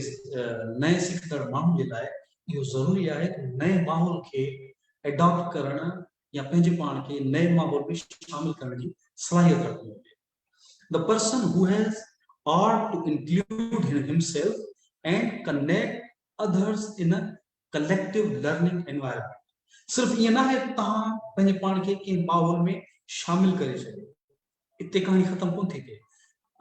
नए सिखंदड़ माण्हू जे लाइ इहो ज़रूरी आहे कि नए माहौल खे एडॉप्ट करणु या पंहिंजे पाण खे नए माहौल में शामिल करण जी सलाहियत रखणी हुजे। The person who has ought to include himself and connect others in a collective learning environment। सिर्फ ईअं न आहे तव्हां पंहिंजे पाण खे कंहिं माहौल में शामिल करे छॾियो, इते कहाणी ख़तम कोन थी थिए,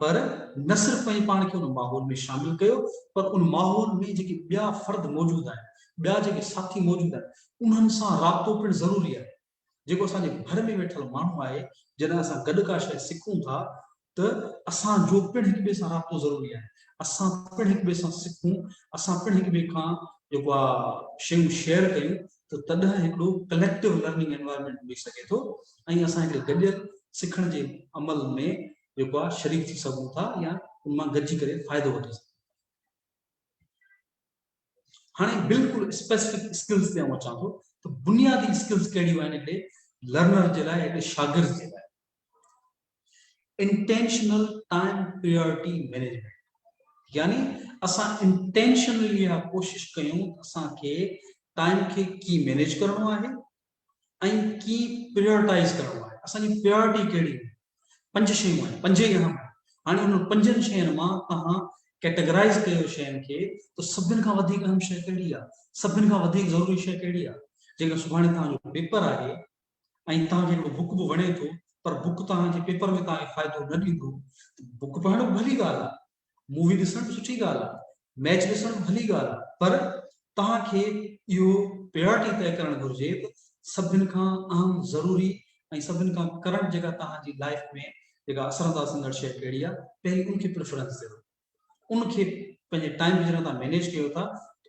पर न सिर्फ पंहिंजे पाण खे उन माहौल में शामिल कयो, पर उन माहौल में जेके ॿिया फ़र्द मौजूद आहिनि, ॿिया जेके साथी मौजूद आहिनि, उन्हनि सां राब्तो पिणु ज़रूरी आहे। जेको असांजे घर में वेठल माण्हू आहे, जॾहिं असां गॾु का शइ सिखूं था, त असांजो पिणु हिक ॿिए सां राब्तो ज़रूरी आहे, असां पिणु हिक ॿिए सां सिखूं, असां पिणु हिक ॿिए खां जेको आहे शयूं शेयर कयूं, तो तॾहिं हिकिड़ो कलेक्टिव लर्निंग एनवायरनमेंट मिली सघे थो, ऐं असां हिकिड़े गॾियल सिखण जे अमल में जेको आहे शरीक थी सघूं था, या उन मां गॾिजी करे फ़ाइदो वठी सघूं। हाणे बिल्कुलु स्पेसिफिक स्किल्स ते आऊं अचां थो, त बुनियादी स्किल्स कहिड़ियूं आहिनि हिकिड़े लर्नर जे लाइ, हिकिड़े शागिर्द जे लाइ। इंटेंशनल टाइम प्रियोरिटी मैनेजमेंट, यानी असां इंटेंशनली इहा कोशिश कयूं असांखे टाइम खे की मैनेज करणो आहे ऐं की प्रियोरिटाइज करणो आहे। असांजी प्रियोरिटी कहिड़ी, 5 शयूं आहिनि, 5 ई अहम। हाणे उन 5 शयुनि मां तव्हां कैटेगराइज़ कयो शयुनि खे, त सभिनि खां वधीक अहम शइ कहिड़ी आहे, सभिनि खां वधीक ज़रूरी शइ कहिड़ी आहे। जेकॾहिं सुभाणे तव्हांजो पेपर आहे ऐं तव्हांखे हिकिड़ो बुक बि वणे थो, पर बुक तव्हांजे पेपर में तव्हांखे फ़ाइदो न ॾींदो, बुक पढ़णु भली ॻाल्हि आहे, मूवी ॾिसणु सुठी ॻाल्हि आहे, मैच ॾिसणु भली ॻाल्हि आहे, पर तव्हांखे इहो प्रायोरिटी तय करणु घुरिजे त सभिनि खां अहम ज़रूरी ऐं सभिनि खां करंट जेका तव्हांजी लाइफ में जेका असरअंदाज़ थींदड़ शइ कहिड़ी आहे, पहिरीं उनखे प्रेफरेंस ॾियो, उनखे पंहिंजे टाइम जॾहिं तव्हां मैनेज कयो था,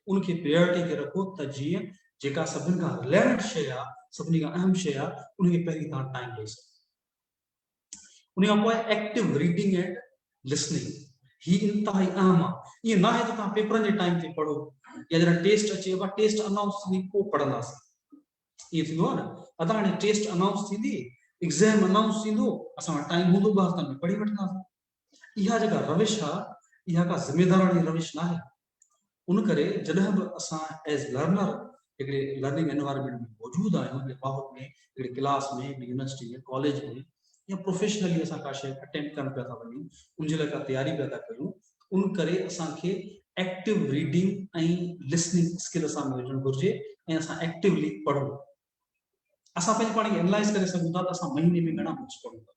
उनखे प्रायोरिटी खे रखो, त जीअं जेका सभिनि खां रिलेवेंट शइ आहे, सभिनी खां अहम शइ आहे, उनखे पहिरीं तव्हां टाइम ॾेई सघो। उन खां पोइ एक्टिव रीडिंग एंड लिसनिंग, ही इंतहाई अहम आहे। ईअं न आहे त तव्हां पेपरनि जे टाइम ते पढ़ो, या जॾहिं टेस्ट अचे, टेस्ट अनाउंस थींदी पोइ पढ़ंदासीं, ईअं थींदो आहे न। अदा हाणे टेस्ट अनाउंस थींदी, एग्ज़ाम अनाउंस थींदो, असां वटि टाइम हूंदो, 2 हफ़्तनि में पढ़ी वठंदासीं। इहा जेका रविश आहे, इहा का ज़िमेदारानी रविश न आहे। उन करे जॾहिं बि असां एज़ लर्नर हिकिड़े लर्निंग एनवायरनमेंट में मौजूदु आहियूं, हिकिड़े माहौल में, हिकिड़े क्लास में, यूनिवर्सिटी में, कॉलेज में, या प्रोफेशनली असां का शइ अटेंड करणु पिया था वञूं, उनजे लाइ का तयारी पिया था कयूं, उन करे असांखे एक्टिव रीडिंग ऐं लिसनिंग स्किल असां में हुजणु घुरिजे, ऐं असां एक्टिवली पढ़ूं। असां पंहिंजे पाण खे एनालाइज़ करे सघूं था त असां महीने में घणा बुक्स पढ़ूं था,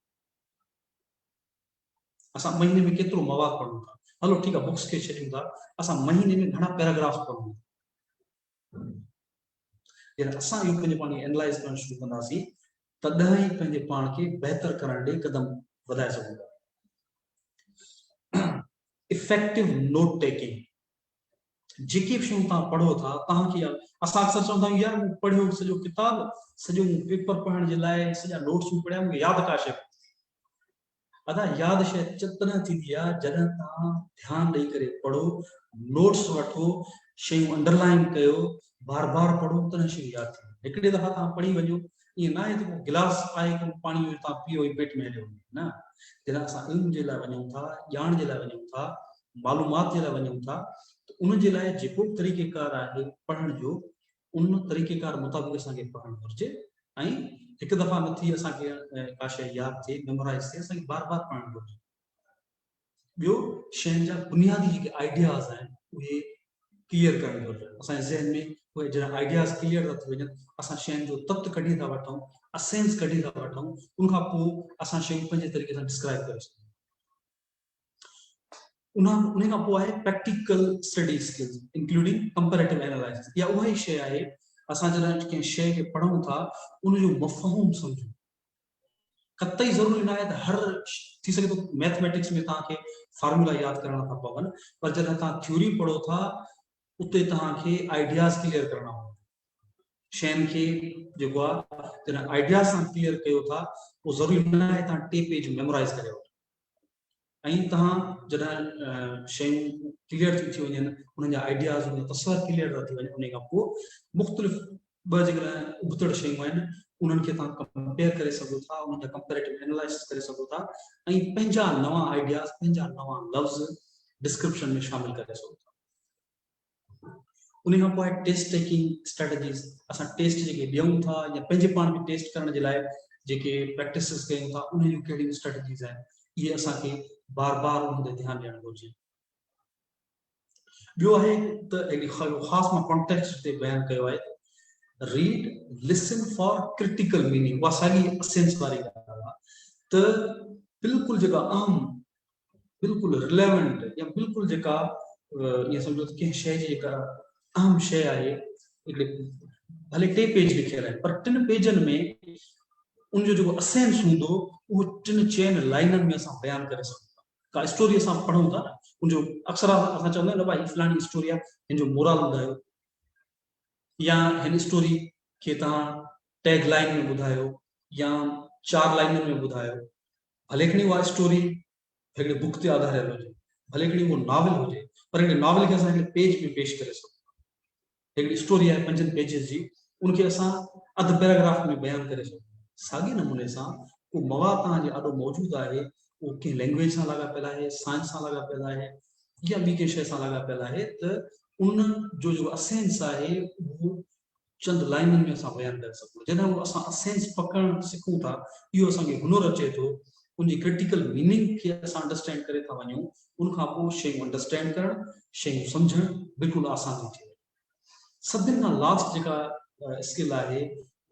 असां महीने में केतिरो मवाद पढ़ूं था। हलो ठीकु आहे, बुक्स खे छॾियूं था, असां महीने में घणा पैराग्राफ पढ़ूं था। जॾहिं असां इहो पंहिंजे पाण खे एनालाइज़ करणु शुरू कंदासीं, तॾहिं ई पंहिंजे पाण खे बहितर करण ॾे क़दम वधाए सघूं था। इफेक्टिव नोट टेकिंग, जेके भी शयूं तव्हां पढ़ो था तव्हांखे असां अक्सर चवंदा आहियूं यार मूं पढ़ियो सॼो किताब सॼो पेपर पढ़ण जे लाइ सॼा नोट्सूं पढ़िया मूंखे यादि का शइ अदा यादि शइ तॾहिं थींदी आहे जॾहिं तव्हां ध्यानु ॾेई करे पढ़ो नोट्स वठो शयूं अंडरलाइन कयो बार बार पढ़ो तॾहिं शयूं यादि थींदियूं हिकिड़े दफ़ा तव्हां पढ़ी वञो ईअं न आहे त को गिलास आहे को पाणी तव्हां पीओ पेट में हलियो न जॾहिं असां इल्म जे लाइ वञूं था ॼाण जे लाइ वञूं था मालूमात जे लाइ वञूं था त उन जे लाइ जेको बि तरीक़ेकार आहे पढ़ण जो उन तरीक़ेकार मुताबिक़ असांखे पढ़णु घुरिजे ऐं हिकु दफ़ा नथी असांखे का शइ यादि थिए मेमोराइज़ थिए असांखे बार बार पढ़णु घुरिजे ॿियो शयुनि जा बुनियादी जेके आइडियाज़ आहिनि उहे क्लियर करणु घुरिजे असांजे ज़हन में उहे जॾहिं आइडियाज़ क्लियर था थी वञनि असां शयुनि जो तत्व कढी था वठूं असेंस कढी था वठूं उनखां पोइ असां शयूं पंहिंजे तरीक़े सां डिस्क्राइब करे सघूं उन खां पोइ आहे practical study skills including comparative analysis या उहा ई शइ आहे असां जॾहिं कंहिं शइ खे पढ़ूं था उनजो मफ़हूम सम्झूं कतई ज़रूरी न आहे त हर थी सघे थो मैथमेटिक्स में तव्हांखे फॉर्मूला यादि करणा था पवनि पर जॾहिं तव्हां थ्योरी पढ़ो था उते तव्हांखे आइडियाज़ क्लियर करणा पवनि शयुनि खे जेको आहे जॾहिं आइडियाज़ सां क्लियर कयो था उहो ज़रूरी न आहे तव्हां टे पेज मेमोराइज़ करे वठो ऐं तव्हां जॾहिं शयूं क्लियर थी वञनि उन्हनि जा आइडियाज़ उन तस्वर क्लियर था थी वञे उन खां पोइ मुख़्तलिफ़ ॿ जेके उबतड़ शयूं आहिनि उन्हनि खे तव्हां कंपेयर करे सघो था उन्हनि जा कंपेरेटिव एनालाइसिस करे सघो था ऐं पंहिंजा नवां आइडियाज़ पंहिंजा नवां लफ़्ज़ डिस्क्रिप्शन में शामिल करे सघो था उन खां पोइ टेस्ट टेकिंग स्ट्रेटजीज़ असां टेस्ट जेके ॾियूं था या पंहिंजे पाण खे टेस्ट करण जे लाइ जेके प्रैक्टिसिस कयूं था उन जूं कहिड़ियूं स्ट्रेटजीज़ आहिनि इहे असांखे बार बार उन ते ध्यानु ॾियणु घुरिजे ॿियो आहे त हिकिड़ी ख़ासि मां कॉन्टेक्स्ट ते बयानु कयो आहे read listen for critical meaning उहा साॻी असेंस वारी ॻाल्हि आहे त बिल्कुलु जेका आम बिल्कुलु रिलेवेंट या बिल्कुलु जेका ईअं सम्झो त कंहिं शइ जी जेका अहम शइ आहे हिकिड़े भले टे पेज लिखियल आहिनि पर टिनि पेजनि में उनजो जेको असेंस हूंदो उहो टिनि चइनि लाइननि में असां बयानु करे सघूं था का स्टोरी असां पढ़ूं था उनजो अक्सर असां चवंदा आहियूं न भाई फलाणी स्टोरी आहे हिन जो मोरल ॿुधायो या हिन स्टोरी खे तव्हां टैग लाइन में ॿुधायो या 4 लाइननि में ॿुधायो भले खणी उहा स्टोरी हिकिड़े बुक ते आधारियल हुजे भले खणी उहो नॉवल हुजे पर हिकिड़े नॉवल खे असां हिकिड़े पेज में पेश करे सघूं हिकिड़ी स्टोरी आहे 5 पेजिस जी उनखे असां अधु पैराग्राफ में बयानु करे सघूं साॻे नमूने सां उहो मवादु तव्हांजे ॾाढो मौजूदु आहे उहो कंहिं लैंग्वेज सां लाॻापियल आहे साइंस सां लाॻापियल आहे या ॿी कंहिं शइ सां लाॻापियल आहे त उन जो जेको असेंस आहे उहो चंद लाइननि में असां बयानु करे सघूं जॾहिं उहो असां असेंस पकड़णु सिखूं था इहो असांखे हुनुरु अचे थो उनजी क्रिटिकल मीनिंग खे असां अंडरस्टैंड करे था वञूं उनखां पोइ शयूं अंडरस्टैंड करणु शयूं सम्झणु बिल्कुलु आसान थी थिए सभिनि खां लास्ट जेका स्किल आहे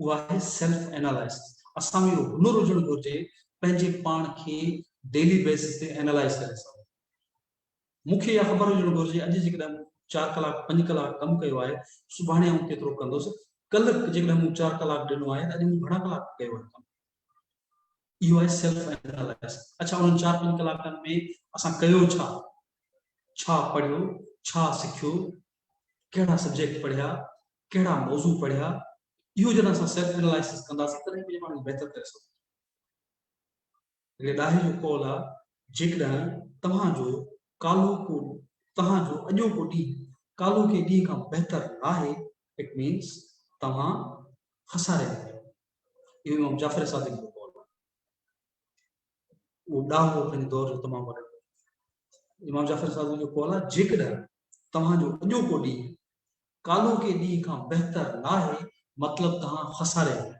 उहा आहे सेल्फ एनालाइसिस असां में इहो हुनुरु हुजणु घुरिजे पंहिंजे पाण खे डेली बेसिस ते एनालाइज़ करे सघूं मूंखे इहा ख़बर हुजणु घुरिजे अॼु जेकॾहिं 4 कलाक 5 कलाक कमु कयो आहे सुभाणे आउं केतिरो कंदुसि कल्ह जेकॾहिं मूं 4 कलाक ॾिनो आहे त अॼु मूं घणा कलाक कयो आहे कमु इहो आहे सेल्फ एनालाइसिस अच्छा उन्हनि 4-5 कलाकनि में असां कयो छा पढ़ियो छा सिखियो कहिड़ा सब्जेक्ट पढ़िया कहिड़ा मौज़ू पढ़िया इहो जॾहिं असां सेल्फ एनालाइसिस कंदासीं तॾहिं पंहिंजे पाण खे बहितर करे सघूं हिकिड़े ॾाहे जो कॉल आहे जेकॾहिं तव्हांजो कालो तव्हांजो अॼोको ॾींहुं कालो के ॾींहं खां बहितर न आहे इट मीन्स तव्हां खसारे में आहियो इहो इमाम जाफ़र सादिक जो कॉल आहे उहो ॾाहो पंहिंजे दौर जो तमामु वॾो इमाम जाफ़र सादिक जो कॉल आहे जेकॾहिं तव्हांजो अॼोको ॾींहुं कालो के ॾींहं खां बहितर न आहे मतिलबु तव्हां खसारे में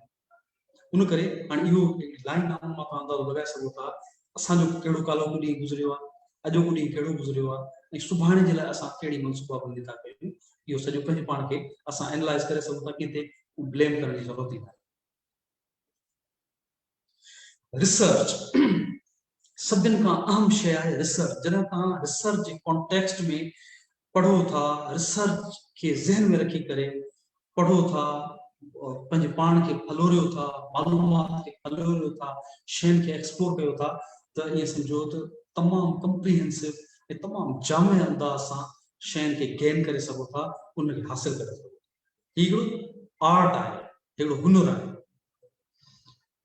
उन करे हाणे इहो लाइन मां तव्हां अंदाज़ो लॻाए सघो था असांजो कहिड़ो कालो ॾींहुं गुज़रियो आहे अॼोको ॾींहुं कहिड़ो गुज़रियो आहे ऐं सुभाणे जे लाइ असां कहिड़ी मनसूबाबंदी था कयूं इहो सॼो पंहिंजे पाण खे असां एनालाइज़ करे सघूं था किथे ब्लेम करण जी ज़रूरत ई न आहे रिसर्च सभिनि खां अहम शइ आहे रिसर्च जॾहिं तव्हां रिसर्च जे कॉन्टेक्स्ट में पढ़ो था रिसर्च खे ज़हन में रखी करे पढ़ो था पंहिंजे पाण खे फलोरियो था मालूमात खे फलोरियो था शयुनि खे एक्सप्लोर कयो था त ईअं सम्झो त तमामु कंप्रीहेंसिव ऐं तमामु जामे अंदाज़ सां शयन के गेन करे सको था, उनके हासिल करे सको। हिकिड़ो आर्ट आहे, हिकिड़ो हुनर आहे।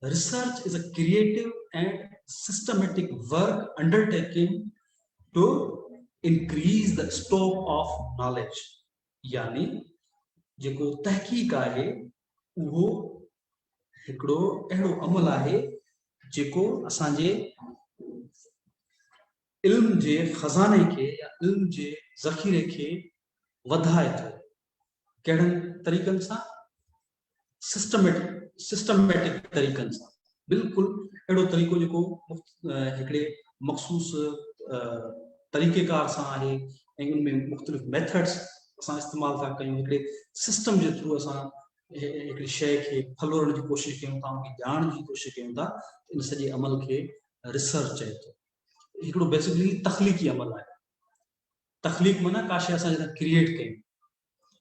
Research is a creative and systematic work undertaken to increase the scope of knowledge. यानी जेको तहकीक आहे उहो हिकिड़ो अहिड़ो अमल आहे जेको असांजे इल्म जे खज़ाने के या इल्म जे ज़ख़ीरे के वधाए थो। कहिड़नि तरीक़नि सां? सिस्टमेटिक तरीक़नि सां। बिल्कुलु अहिड़ो तरीक़ो जेको हिकिड़े मख़सूस तरीक़ेकार सां आहे ऐं उनमें मुख़्तलिफ़ मेथड्स असां इस्तेमालु था कयूं। हिकिड़े सिस्टम जे थ्रू असां हिकिड़ी शइ खे फलोरण जी कोशिशि कयूं था, उनखे ॼाणण जी कोशिशि कयूं था। इन सॼे अमल खे रिसर्च चए थो। हिकिड़ो बेसिकली तख़लीक़ी अमल आहे। तख़लीक़ माना का शइ असां जॾहिं क्रिएट कयूं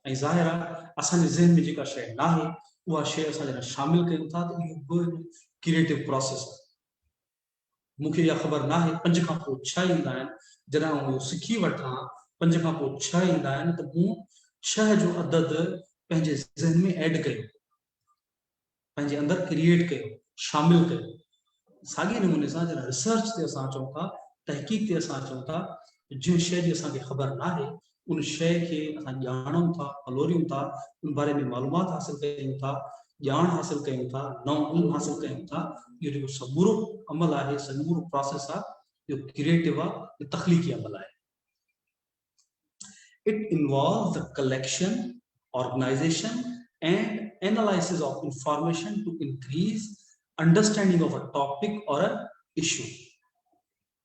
ऐं ज़ाहिर आहे असांजे ज़हन में जेका शइ न आहे उहा शइ असां जॾहिं शामिल कयूं था त इहो बि क्रिएटिव प्रोसेस आहे। मूंखे इहा ख़बर न आहे 5 खां पोइ छा ईंदा आहिनि। जॾहिं उहो सिखी वठां 5 खां पोइ छा ईंदा आहिनि त मूं 6 जो अदद पंहिंजे ज़हन में ऐड कयो, पंहिंजे अंदरि क्रिएट कयो, शामिल कयो। साॻिए नमूने सां जॾहिं रिसर्च ते असां अचूं था, तहक़ीक़ ते असां अचूं था, जंहिं शइ जी असांखे ख़बर न आहे उन शइ खे असां ॼाणूं था, फलोरियूं था, उन बारे में मालूमात हासिल कयूं था, ॼाण हासिल कयूं था, नओं इल्मु हासिल कयूं था। इहो जेको समूरो अमल आहे, समूरो प्रोसेस आहे, इहो क्रिएटिव आहे, इहो तख़लीक़ी अमल आहे। It involves the collection, organization and analysis of information to increase understanding of a topic or an issue.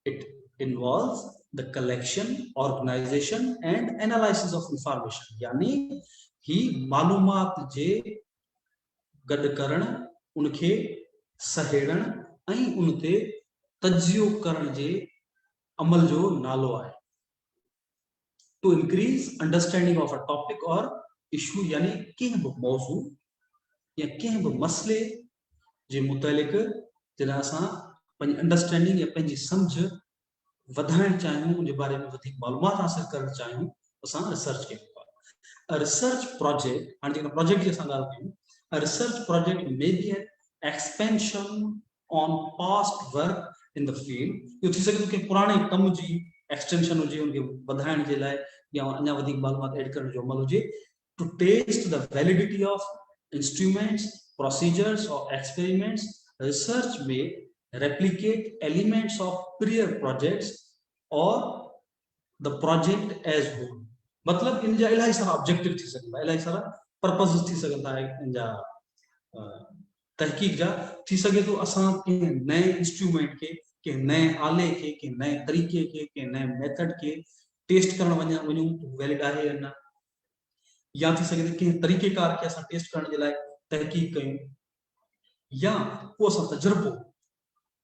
It involves the collection, organization and analysis of information. यानी ही मालूमात जे गड करण, उनखे सहेड़ण ऐं उन ते तज्जियो करण जे अमल जो नालो आहे। To increase understanding of a topic or issue, यानी कंहिं बि मौज़ू या कंहिं बि मसइले जे मुतालिक़ जॾहिं असां पंहिंजी अंडरस्टैंडिंग या पंहिंजी सम्झ वधाइण चाहियूं, उनजे बारे में वधीक मालूमात हासिल करणु चाहियूं, असां रिसर्च कयूं था। A research project, हाणे जेका प्रोजेक्ट जी असां ॻाल्हि कयूं, a research project may be an expansion on past work in the field. इहो थी सघे थो कि पुराणे कम जी एक्सटेंशन हुजे, उनखे वधाइण जे लाइ या अञा वधीक मालूमात ऐड करण जो अमल हुजे। To test the validity of instruments, procedures or experiments, research may replicate elements of prior projects or the project as whole. मतलब इन जा इलाही सारा ऑब्जेक्टिव थी सघंदा, इलाही सारा पर्पस थी सघंदा इन जा तहकीक जा। थी सके तो असां कंहिं नए इंस्ट्रूमेंट के, कंहिं नए आले के, कंहिं नए तरीक़े के, कंहिं नए मेथड के टेस्ट करण वञूं तो वैलिड आहे या न, या थी सके तो कंहिं तरीक़ेकार के असां टेस्ट करण जे लाइ तहकीक कयूं, या को असां तजुर्बो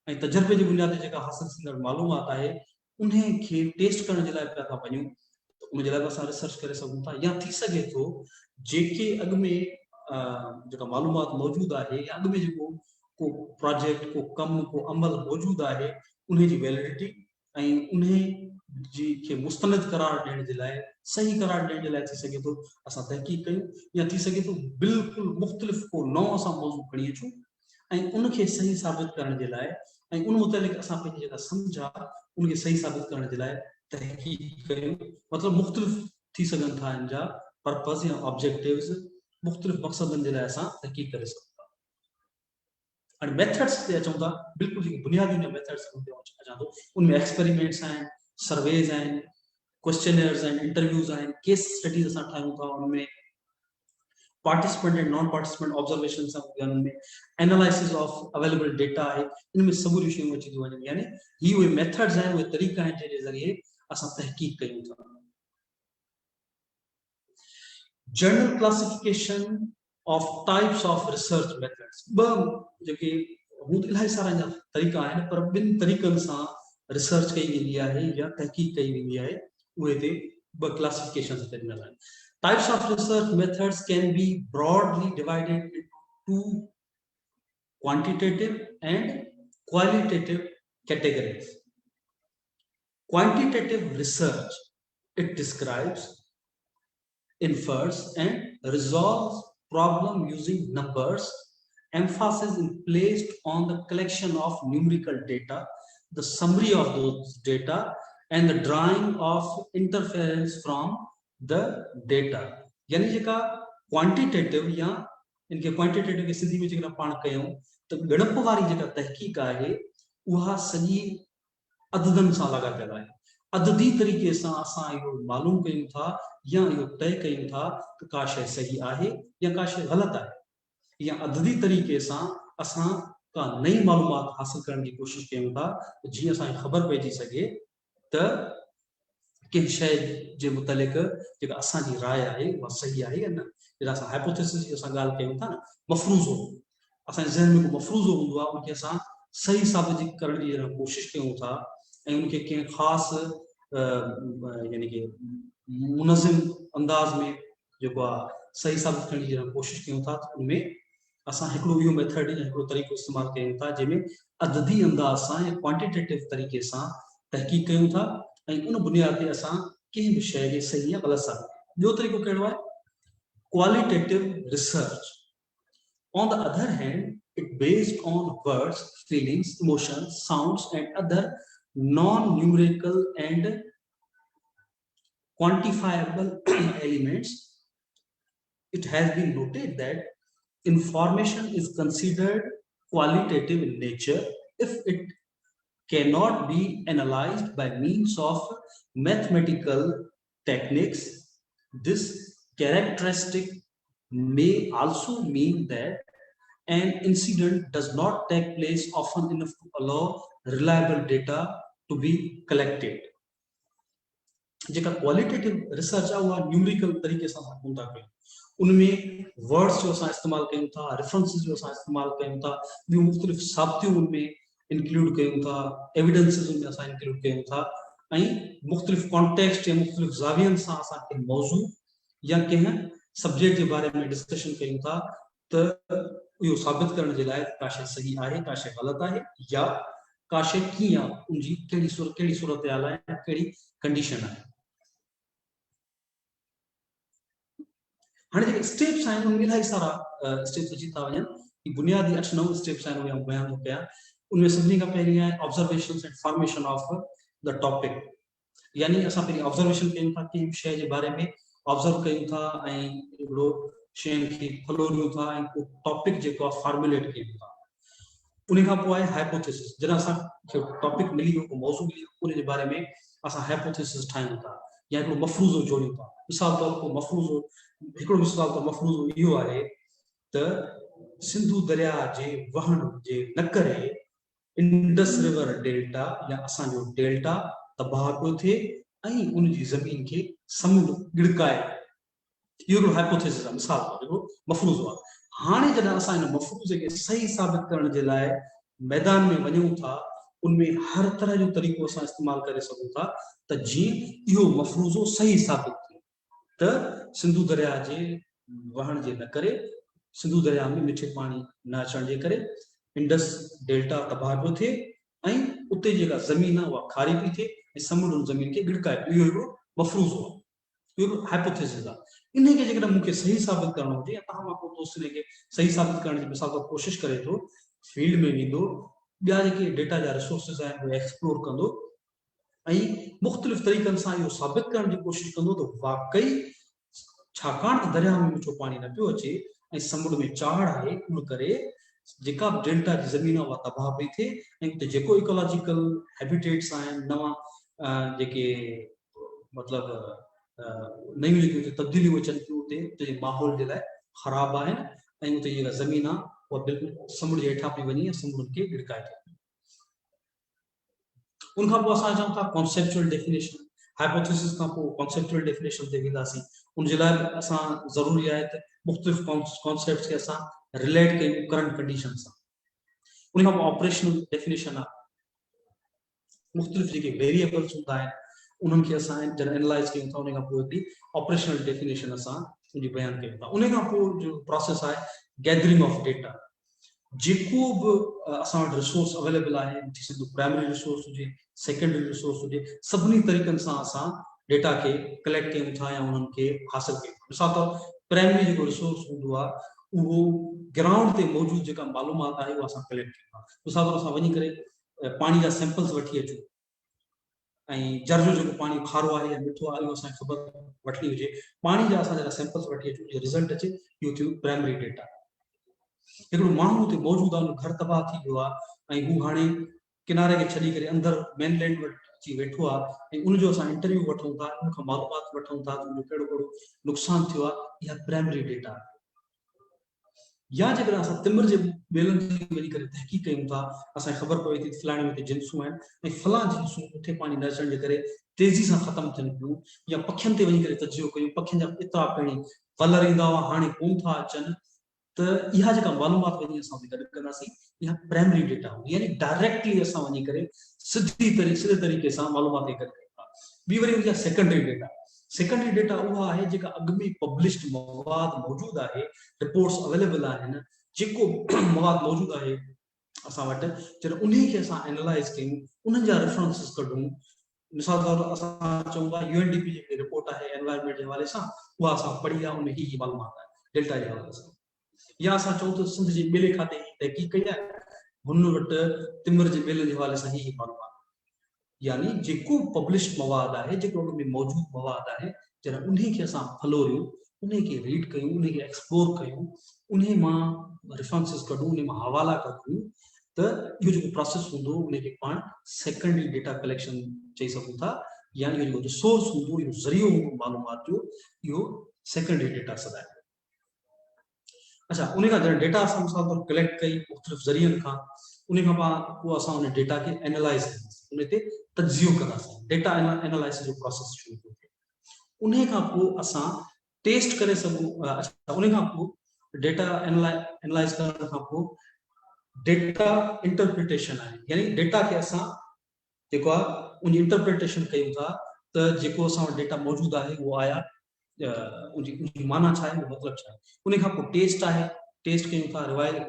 ऐं तजुर्बे जी बुनियाद ते जेका हासिल थींदड़ मालूमात आहे उन्हें खे टेस्ट करण जे लाइ पिया था वञूं, उन जे लाइ असां रिसर्च करे सघूं था। या थी सके तो जेके अॻु में जेका मालूमात मौजूद आहे या अॻु में जेको को प्रोजेक्ट, को कम, को अमल मौजूद आहे, उन्हें जी वैलिडिटी ऐं उन्हें जी के मुस्तनद करार ॾियण जे लाइ, सही करार ॾियण जे लाइ थी सके तो असां तहकीक कयूं, या थी सके तो बिल्कुलु मुख़्तलिफ़ को नओं असां मौज़ू खणी अचूं ऐं उनखे सही साबित करण जे लाइ ऐं उन मुतालिक़ असां पंहिंजी जेका सम्झ आहे उनखे सही साबित करण जे लाइ तहकीक कयूं। मतलब मुख़्तलिफ़ थी सघनि था इन जा पर्पस या ऑब्जेक्टिव्स, मुख़्तलिफ़ मक़सदनि जे लाइ असां तहकीक करे सघूं था। हाणे मेथड्स ते अचूं था, बिल्कुलु जेके बुनियादी मेथड्स अचां थो, उनमें एक्सपेरिमेंट्स आहिनि, सर्वेज आहिनि, क्वेश्चनर्स आहिनि, इंटरव्यूज़ आहिनि, केस स्टडीज़ असां ठाहियूं था, उनमें participant and non participant observation में एनालिसिस ऑफ अवेलेबल डेटा है, इनमें सब शयूं अची थियूं वञनि। यानी ही उहे मेथड्स आहिनि, उहे तरीक़ा आहिनि जंहिंजे ज़रिए असां तहकीक कयूं था। General classification of types of research methods, ॿ जेके हूं इलाही सारा तरीक़ा आहिनि, पर ॿिनि तरीक़नि सां रिसर्च कई वेंदी आहे या तहकीक कई वेंदी आहे, उहे ते ॿ क्लासिफिकेशन ते ॾिनल आहिनि। Types of research methods can be broadly divided into two quantitative and qualitative categories. Quantitative research It describes, infers, and resolves problem using numbers. Emphasis is placed on the collection of numerical data, the summary of those data, and the drawing of interference from the data. यानी जेका quantitative या इनके quantitative के सिंधी में जेका पाण कयूं त गणप वारी जेका तहकीक आहे उहा सॼी अददन सां लॻापियल आहे। अददी तरीक़े सां असां इहो मालूम कयूं था या इहो तय कयूं था त का शइ सही आहे या का शइ ग़लति आहे, या अददी तरीक़े सां असां का नई मालूमात हासिल करण जी कोशिश कयूं था जीअं असांखे ख़बर पइजी सघे त कंहिं शइ जे मुतलिक़ जेका असांजी राय आहे उहा सही आहे या न। जॾहिं असां हाइपोथेसिस जी असां ॻाल्हि कयूं था न, मफ़रूज़ो, असांजे ज़हन में को मफ़रूज़ो हूंदो आहे, उनखे असां सही साबित करण जी कोशिश कयूं था ऐं उनखे कंहिं ख़ासि यानी कि मुनज़िम अंदाज़ में जेको आहे सही साबित करण जी कोशिश कयूं था, उनमें असां हिकिड़ो इहो मेथड या हिकिड़ो तरीक़ो इस्तेमालु कयूं था जंहिंमें अददी अंदाज़ सां या क्वांटिटेटिव तरीक़े सां तहक़ीक़ कयूं था ऐं उन बुनियाद ते असां कंहिं बि शइ खे सही या ग़लति साबित। ॿियो तरीक़ो कहिड़ो आहे? Qualitative research. On the other hand, it based on words, feelings, emotions, sounds, and other non-numerical and quantifiable elements. It has been noted that information is considered qualitative in nature if it cannot be analyzed by means of mathematical techniques. This characteristic may also mean that an incident does not take place often enough to allow reliable data to be collected. जेका qualitative research आहे उहा numerical तरीक़े सां कोन था कयूं, उनमें words जो असां इस्तेमालु कयूं था, रेफरेंसिस जो असां इस्तेमालु कयूं था, ॿियूं मुख़्तलिफ़ साबितियूं उनमें इंक्लूड कयूं था, एविडेंसिस उनमें असां इंक्लूड कयूं था ऐं मुख़्तलिफ़ कॉन्टेक्स्ट या मुख़्तलिफ़ ज़ावियनि सां असां कंहिं मौज़ू या कंहिं सब्जेक्ट के बारे में डिस्कशन कयूं था त इहो साबित करण जे लाइ का शइ सही आहे, का शइ ग़लति आहे या का शइ कीअं आहे, उनजी कहिड़ी सूरत हाल आहे, कहिड़ी कंडीशन आहे। हाणे जेके स्टेप्स आहिनि उनमें इलाही सारा स्टेप्स अची था वञनि, कि बुनियादी 8-9 स्टेप्स आहिनि उहे बयान थो कयां। उनमें सभिनी खां पहिरीं आहे observations and formation of the topic. यानी असां पहिरीं ऑब्जर्वेशन कयूं था, कंहिं शइ जे बारे में ऑब्जर्व कयूं था ऐं हिकिड़ो शयुनि खे फलोरियूं था ऐं को टॉपिक जेको आहे फॉर्मुलेट कयूं था। उन खां पोइ आहे हाइपोथेसिस। जॾहिं असांखे टॉपिक मिली वियो, को मौज़ू मिली वियो, उन जे बारे में असां हाइपोथेसिस ठाहियूं था या हिकिड़ो मफ़रूज़ो जोड़ियूं था। मिसाल तौर को मफ़रूज़ो, हिकिड़ो मिसाल तौर मफ़रूज़ो इहो आहे त सिंधु दरिया जे वहण जे न करे इंडस रिवर डेल्टा या असांजो डेल्टा तबाह पियो थिए ऐं उनजी ज़मीन खे समुंड गिड़काए। इहो हाइपोथेसिस आहे, मिसाल तौर हिकिड़ो मफ़रूज़ो आहे। हाणे जॾहिं असां इन मफ़रूज़े खे सही साबित करण जे लाइ मैदान में वञूं था, उनमें हर तरह जो तरीक़ो असां इस्तेमालु करे सघूं था त जीअं इहो मफ़रूज़ो सही साबित थिए त सिंधु दरिया जे वहण जे न करे, सिंधु दरिया में मिठे पाणी न अचण जे करे इंडस डेल्टा तबाह पियो थिए ऐं उते जेका ज़मीन आहे उहा खारी पई थिए ऐं समुंड उन ज़मीन खे गिड़काए पियो। इहो हिकिड़ो मफ़रूज़ो आहे, इहो हाइपोथेसिस आहे। इन खे जेकॾहिं मूंखे सही साबित करणो हुजे या तव्हां मां को दोस्त इन खे सही साबित करण जी मिसाल तौर कोशिश करे थो, फील्ड में वेंदो, ॿिया जेके डेटा जा रिसोर्सिस आहिनि उहे एक्सप्लोर कंदो ऐं मुख़्तलिफ़ तरीक़नि सां इहो साबित करण जी कोशिश कंदो त वाकई छाकाणि त दरिया में मिठो पाणी न पियो अचे ऐं समुंड में चाढ़ आहे, उन करे जेका बि डेल्टा जी ज़मीन आहे उहा तबाह पई थिए ऐं उते जेको इकोलॉजिकल हैबिटेट्स आहिनि, नवां जेके मतिलबु नयूं जेके तब्दीलियूं अचनि थियूं उते जे माहौल जे लाइ ख़राबु आहिनि ऐं उते जेका ज़मीन आहे उहा बिल्कुलु समुंड जे हेठां पई वञे, समुंड खे गिड़काए थी। उनखां पोइ असां चऊं था कॉन्सेप्चुअल डेफिनेशन। हाइपोथेसिस खां पोइ कॉन्सेप्चुअल डेफिनेशन ते वेंदासीं। उनजे लाइ असां ज़रूरी आहे त मुख़्तलिफ़ कॉन्सेप्ट्स खे असां रिलेट कयूं करंट कंडीशन सां। उन खां पोइ ऑपरेशनल डेफिनेशन आहे, मुख़्तलिफ़ जेके वेरिएबल्स हूंदा आहिनि उन्हनि खे असां जॾहिं एनालाइज़ कयूं था, उन खां पोइ हिकिड़ी ऑपरेशनल डेफिनेशन असां उनजी बयानु कयूं था। उन खां पोइ जो प्रोसेस आहे गैदरिंग ऑफ डेटा। जेको बि असां वटि रिसोर्स अवेलेबल आहे, थी सघे प्राइमरी रिसोर्स हुजे, सेकेंडरी रिसोर्स हुजे, सभिनी तरीक़नि सां असां डेटा के कलेक्ट कयूं था या उन्हनि खे हासिल कयूं। मिसाल तौर प्राइमरी जेको रिसोर्स हूंदो आहे उहो ग्राउंड ते मौजूद जेका मालूमात आहे उहा असां कलेक्ट कयूं था। मिसाल तौर असां वञी करे पाणी जा सैंपल्स वठी अचूं ऐं जर जो जेको पाणी खारो आहे या मिठो आहे इहो असांखे ख़बर वठणी हुजे, पाणी जा असां जेका सैंपल्स वठी अचूं जो रिज़ल्ट अचे इहो थियो प्राइमरी डेटा। हिकिड़ो माण्हू हुते मौजूदु आहे, घर तबाह थी वियो आहे ऐं हू हाणे किनारे खे छॾी करे अंदरि मेनलैंड वटि अची वेठो आहे ऐं उनजो असां इंटरव्यू वठूं था, उन खां मालूमात वठूं था उनजो कहिड़ो कहिड़ो नुक़सानु थियो आहे, इहा प्राइमरी डेटा आहे। या जेकॾहिं असां तिमिर जे ॿेलनि ते वञी करे तहक़ीक़ कयूं था, असांखे ख़बर पवे थी फलाणे में जिन्सूं आहिनि ऐं फलां जिन्सूं मिठे पाणी न अचण जे करे तेज़ी सां ख़तमु थियनि पियूं, या पखियुनि ते वञी करे तजियो कयूं, पखियुनि जा एतिरा पहिरीं कलर ईंदा हुआ हाणे कोन था अचनि, त इहा जेका मालूमात वञी असां गॾु कंदासीं इहा प्राइमरी डेटा हूंदी, यानी डायरेक्टली असां वञी करे सिधे तरीक़े सां मालूमात खे गॾु कयूं था। ॿी वरी हूंदी आहे सेकेंडरी डेटा। सेकेंडरी डेटा उहा आहे जेका अॻु में पब्लिश्ड मवाद मौजूदु आहे, रिपोर्ट्स अवेलेबल आहिनि, जेको मवाद मौजूदु आहे असां वटि, जॾहिं उन खे असां एनालाइज़ कयूं, उन्हनि जा रेफरेंसिस कढूं। मिसाल तौर असां चऊं था यूएनडीपी जेकी रिपोर्ट आहे एनवायरमेंट जे हवाले सां उहा असां पढ़ी आहे, उन ही मालूमात आहे डेल्टा जे हवाले सां। या असां चऊं त सिंध जे ॿेले खाते जी तहक़ीक़ कई आहे, हुन वटि तिमिर जे ॿेले जे हवाले सां ही मालूमात, यानी जेको पब्लिश्ड मवाद आहे, जेको उन में मौजूदु मवाद आहे, जॾहिं उन खे असां फलोरियूं, उन खे रीड कयूं, उन खे एक्सप्लोर कयूं, उन मां रेफरेंसिस कढूं, उन मां हवाला कढूं, त इहो जेको प्रोसेस हूंदो उन खे पाण सेकेंडरी डेटा कलेक्शन चई सघूं था, या इहो जेको रिसोर्स हूंदो, इहो ज़रियो हूंदो मालूमात जो, इहो सेकेंडरी डेटा सॾाए। अच्छा, उन खां जॾहिं डेटा असां मिसाल तौर कलेक्ट कई मुख़्तलिफ़ ज़रियनि खां, उन खां पोइ असां उन डेटा खे एनालाइज़ कंदासीं, उन ते तजियो कंदासीं, डेटा एनालाइसिस जो प्रोसेस शुरू थो थिए। उन खां पोइ असां टेस्ट करे सघूं। अच्छा, उन खां पोइ डेटा एनालाइज़ करण खां पोइ डेटा इंटरप्रिटेशन आहे, यानी डेटा खे असां जेको आहे उन इंटरप्रिटेशन कयूं था, त जेको असां वटि डेटा मौजूदु आहे उहो आया, उनजी माना छा आहे, उहो मतिलबु छा आहे। उन खां पोइ टेस्ट आहे, टेस्ट कयूं था,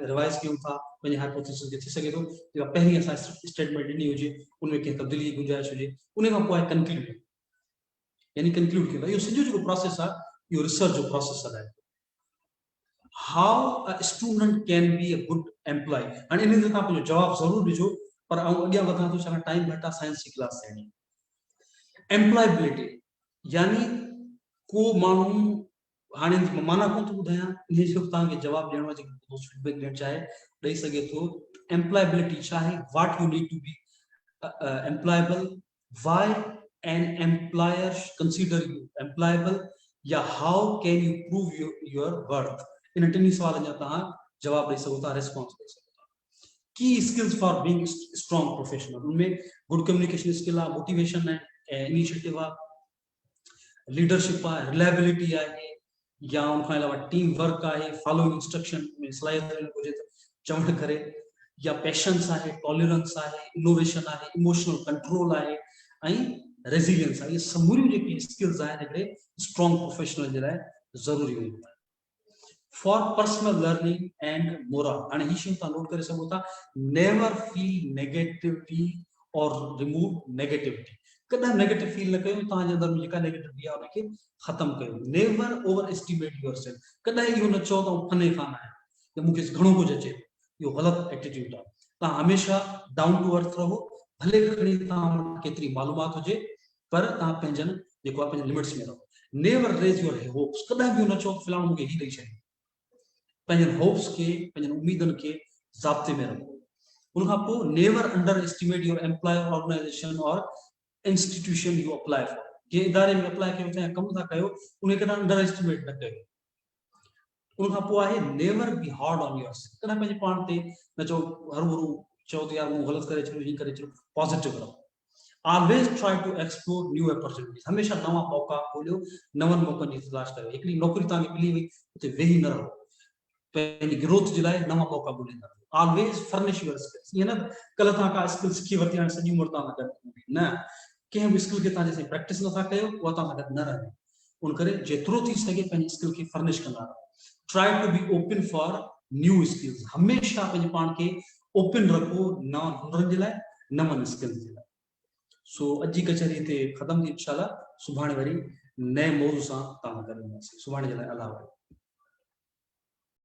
रिवाइज़ कयूं था पंहिंजे हाइपोथेसिस खे, थी सघे थो जेका पहिरीं असां स्टेटमेंट ॾिनी हुजे उनमें कंहिं तब्दीली जी गुंजाइश हुजे। उन खां पोइ आहे कंक्लूड, यानी कंक्लूड कयूं था। इहो सॼो जेको प्रोसेस आहे इहो रिसर्च जो प्रोसेस आहे। How a student can be a good employ, हाणे इन ते तव्हां पंहिंजो जवाबु ज़रूरु ॾिजो, पर आउं अॻियां वधां थो छाकाणि टाइम घटि आहे, साइंस जी क्लास थियणी। एम्प्लॉयबिलिटी, यानी को माण्हू, हाणे माना कोन थो ॿुधायां, इन सिर्फ़ु तव्हांखे जवाबु ॾियणो आहे, जेको फीडबैक ॾियणु चाहे ॾेई सघे थो। एम्प्लॉयबिलिटी छा आहे, what you need to be employable, why an employer consider you employable, या how can you prove your worth. In tiny सवालनि जा तव्हां जवाब ॾेई सघो था, रिस्पॉन्स ॾेई सघो था। की skills for being strong professional, उनमें गुड कम्युनिकेशन स्किल आहे, मोटिवेशन आहे, इनिशिएटिव आहे, लीडरशिप आहे, रिलायबिलिटी आहे, या उनखां अलावा टीम वर्क आहे, फॉलोइंग इंस्ट्रक्शन में सलाहियत हुजे त चवण करे, या पेशेंस आहे, टॉलरेंस आहे, इनोवेशन आहे, इमोशनल कंट्रोल आहे, ऐं रेज़िलियंस आहे। इहे समूरियूं जेके स्किल्स आहिनि हिकिड़े स्ट्रॉन्ग प्रोफेशनल जे लाइ ज़रूरी हूंदियूं आहिनि। For personal learning and moral, हाणे ही शयूं तव्हां नोट करे सघो था। नेवर फील नेगेटिविटी और रिमूव नेगेटिविटी, कॾहिं नेगेटिव फील न कयो, तव्हांजे अंदरि जेका नेगेटिविटी आहे उनखे ख़तमु कयो। Never over estimate your self, कॾहिं इहो न चओ त फने कान आहे या मूंखे घणो कुझु अचे, इहो ग़लति एटीट्यूड आहे। तव्हां हमेशह डाउन टू अर्थ रहो, भले खणी तव्हां केतिरी मालूमात हुजे, पर तव्हां पंहिंजनि जेको आहे पंहिंजे लिमिट्स में रहो। नेवर रेज योर होप्स, कॾहिं बि न चओ फिलहाल मूंखे ही ॾेई छॾियो, पंहिंजनि होप्स खे, पंहिंजनि उम्मीदनि खे ज़ाब्ते में रखो। उनखां पोइ never underestimate your employer, organisation और इंस्टीट्यूशन यू अप्लाई फॉर, जे इदारे में अप्लाई कयो था या कमु था कयो उनखे तव्हां अंडर एस्टिमेट न कयो। उनखां पोइ आहे never be hard on your self, कॾहिं पंहिंजे पाण ते न चओ, हरू चओ त यार मूं ग़लति करे छॾियो, हीअं करे छॾियो, पॉजिटिव रहो। Always try to explore new opportunities, हमेशह नवां मौक़ा ॻोल्हियो, नवनि मौक़नि जी तलाश कयो। हिकिड़ी नौकरी तव्हांखे मिली वई, उते वेही न रहो, पंहिंजी ग्रोथ जे लाइ नवां मौक़ा ॻोल्हींदा रहो। ऑलवेज फर्निश योर स्किल्स, ईअं न कल्ह तव्हां का स्किल सिखी वरिती हाणे सॼी उमिरि तव्हां सां गॾु न, कंहिं बि स्किल खे तव्हां जेसिताईं प्रैक्टिस नथा कयो उहा तव्हां सां गॾु न रहे। उन करे जेतिरो थी सघे पंहिंजी स्किल खे फर्निश कंदा रहो। Try to be open for new skills, हमेशह पंहिंजे पाण खे ओपन रखो नवनि हुनरनि जे लाइ, नवनि स्किल्स जे लाइ। सो अॼु जी कचहरी हिते ख़तम थी इंशाल्लाह। सुभाणे वरी नए मौज़ू सां तव्हां सां गॾु हूंदासीं। सुभाणे जे लाइ अलाह।